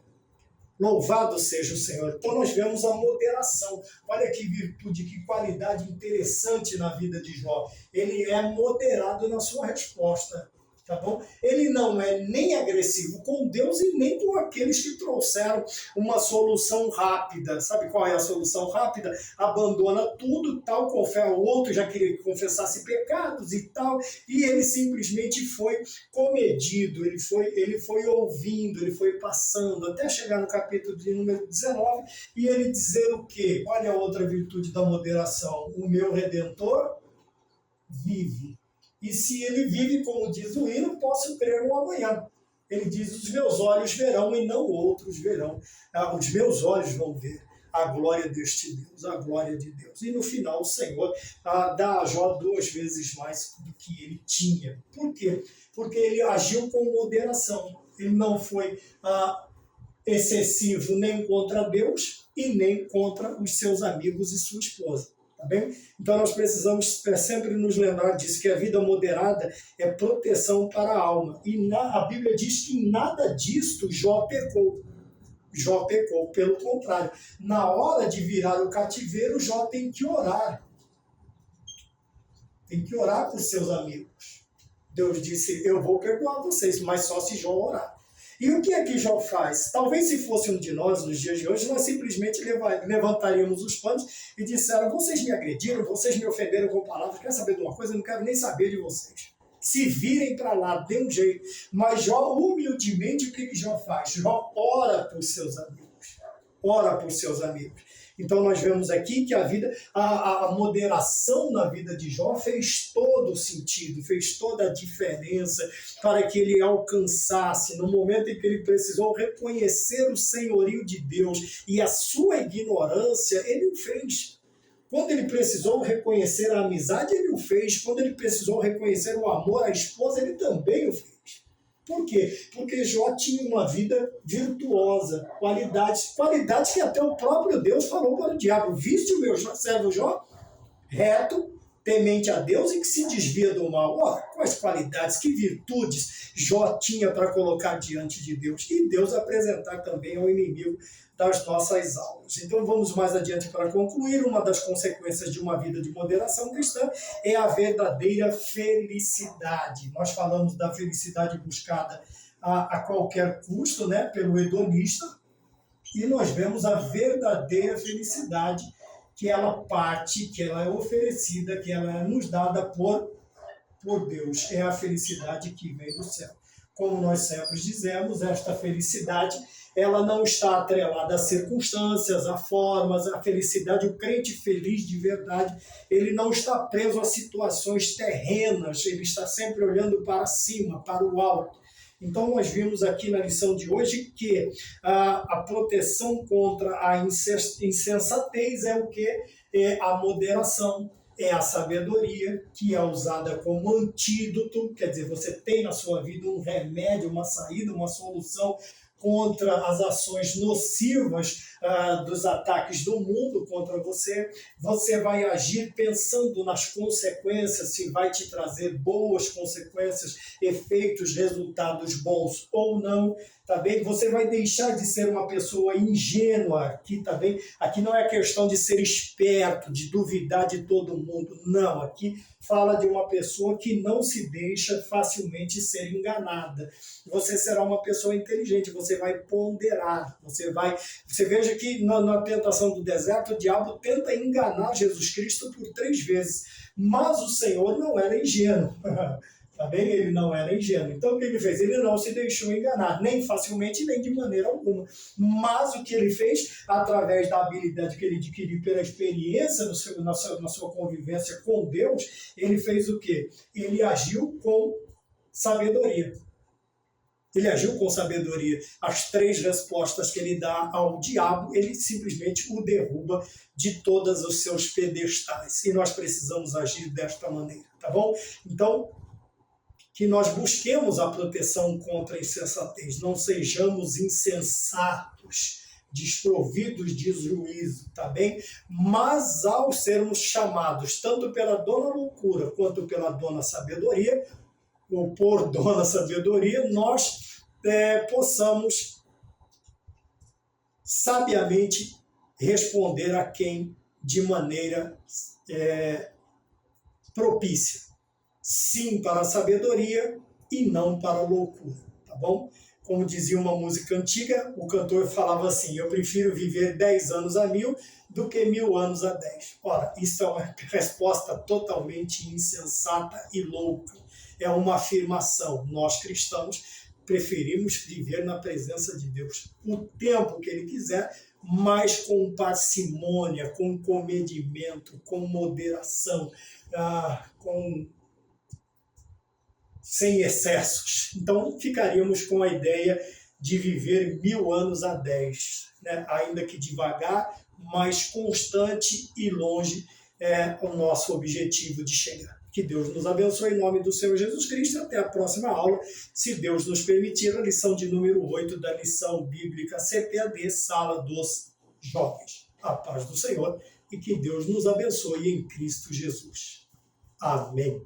[SPEAKER 1] Louvado seja o Senhor. Então nós vemos a moderação. Olha que virtude, que qualidade interessante na vida de Jó. Ele é moderado na sua resposta. Tá bom? Ele não é nem agressivo com Deus e nem com aqueles que trouxeram uma solução rápida. Sabe qual é a solução rápida? Abandona tudo, tal, confessa, o outro já queria que confessasse pecados e tal, e ele simplesmente foi comedido, ele foi ouvindo, ele foi passando, até chegar no capítulo de número 19, e ele dizer o quê? Olha a outra virtude da moderação. O meu Redentor vive. E se ele vive, como diz o hino, posso crer no amanhã. Ele diz, os meus olhos verão e não outros verão. Os meus olhos vão ver a glória deste Deus, a glória de Deus. E no final o Senhor dá a Jó 2 vezes mais do que ele tinha. Por quê? Porque ele agiu com moderação. Ele não foi excessivo nem contra Deus e nem contra os seus amigos e sua esposa. Tá bem? Então nós precisamos sempre nos lembrar disso, que a vida moderada é proteção para a alma. E a Bíblia diz que em nada disto Jó pecou. Jó pecou, pelo contrário. Na hora de virar o cativeiro, Jó tem que orar. Tem que orar por seus amigos. Deus disse, eu vou perdoar vocês, mas só se Jó orar. E o que é que Jó faz? Talvez se fosse um de nós nos dias de hoje, nós simplesmente levantaríamos os panos e disseram, vocês me agrediram, vocês me ofenderam com palavras, quer saber de uma coisa? Eu não quero nem saber de vocês. Se virem para lá, dê um jeito. Mas Jó, humildemente, o que Jó faz? Jó ora por seus amigos. Ora por seus amigos. Então nós vemos aqui que a moderação na vida de Jó fez todo o sentido, fez toda a diferença para que ele alcançasse, no momento em que ele precisou reconhecer o senhorio de Deus e a sua ignorância, ele o fez. Quando ele precisou reconhecer a amizade, ele o fez. Quando ele precisou reconhecer o amor à esposa, ele também o fez. Por quê? Porque Jó tinha uma vida virtuosa, qualidades que até o próprio Deus falou para o diabo: viste o meu servo Jó? Reto, temente a Deus e que se desvia do mal. Quais qualidades, que virtudes Jó tinha para colocar diante de Deus e Deus apresentar também ao inimigo das nossas almas. Então vamos mais adiante para concluir. Uma das consequências de uma vida de moderação cristã é a verdadeira felicidade. Nós falamos da felicidade buscada a qualquer custo, né, pelo hedonista, e nós vemos a verdadeira felicidade que ela parte, que ela é oferecida, que ela é nos dada por Deus. É a felicidade que vem do céu. Como nós sempre dizemos, esta felicidade, ela não está atrelada a circunstâncias, a formas, a felicidade. O crente feliz de verdade, ele não está preso a situações terrenas, ele está sempre olhando para cima, para o alto. Então, nós vimos aqui na lição de hoje que a proteção contra a insensatez é o quê? É a moderação, é a sabedoria, que é usada como antídoto, quer dizer, você tem na sua vida um remédio, uma saída, uma solução contra as ações nocivas dos ataques do mundo contra você. Você vai agir pensando nas consequências, se vai te trazer boas consequências, efeitos, resultados bons ou não. Tá bem? Você vai deixar de ser uma pessoa ingênua aqui, tá bem? Aqui não é questão de ser esperto, de duvidar de todo mundo. Não, aqui fala de uma pessoa que não se deixa facilmente ser enganada. Você será uma pessoa inteligente, você vai ponderar, você veja que na tentação do deserto, o diabo tenta enganar Jesus Cristo por 3 vezes, mas o Senhor não era ingênuo. Tá bem? Ele não era ingênuo. Então, o que ele fez? Ele não se deixou enganar, nem facilmente, nem de maneira alguma. Mas o que ele fez, através da habilidade que ele adquiriu pela experiência na sua convivência com Deus, ele fez o quê? Ele agiu com sabedoria. Ele agiu com sabedoria. As 3 respostas que ele dá ao diabo, ele simplesmente o derruba de todos os seus pedestais. E nós precisamos agir desta maneira, tá bom? Então, que nós busquemos a proteção contra a insensatez, não sejamos insensatos, desprovidos de juízo, tá bem? Mas ao sermos chamados tanto pela dona loucura quanto pela dona sabedoria, ou por dona sabedoria, nós possamos sabiamente responder a quem de maneira propícia. Sim para a sabedoria e não para a loucura, tá bom? Como dizia uma música antiga, o cantor falava assim: eu prefiro viver 10 anos a 1000 do que 1000 anos a 10. Ora, isso é uma resposta totalmente insensata e louca. É uma afirmação. Nós cristãos preferimos viver na presença de Deus o tempo que Ele quiser, mas com parcimônia, com comedimento, com moderação, sem excessos. Então, ficaríamos com a ideia de viver 1000 anos a 10, né? Ainda que devagar, mas constante e longe é o nosso objetivo de chegar. Que Deus nos abençoe em nome do Senhor Jesus Cristo. Até a próxima aula, se Deus nos permitir, a lição de número 8 da lição bíblica CPAD, Sala dos Jovens. A paz do Senhor e que Deus nos abençoe em Cristo Jesus. Amém.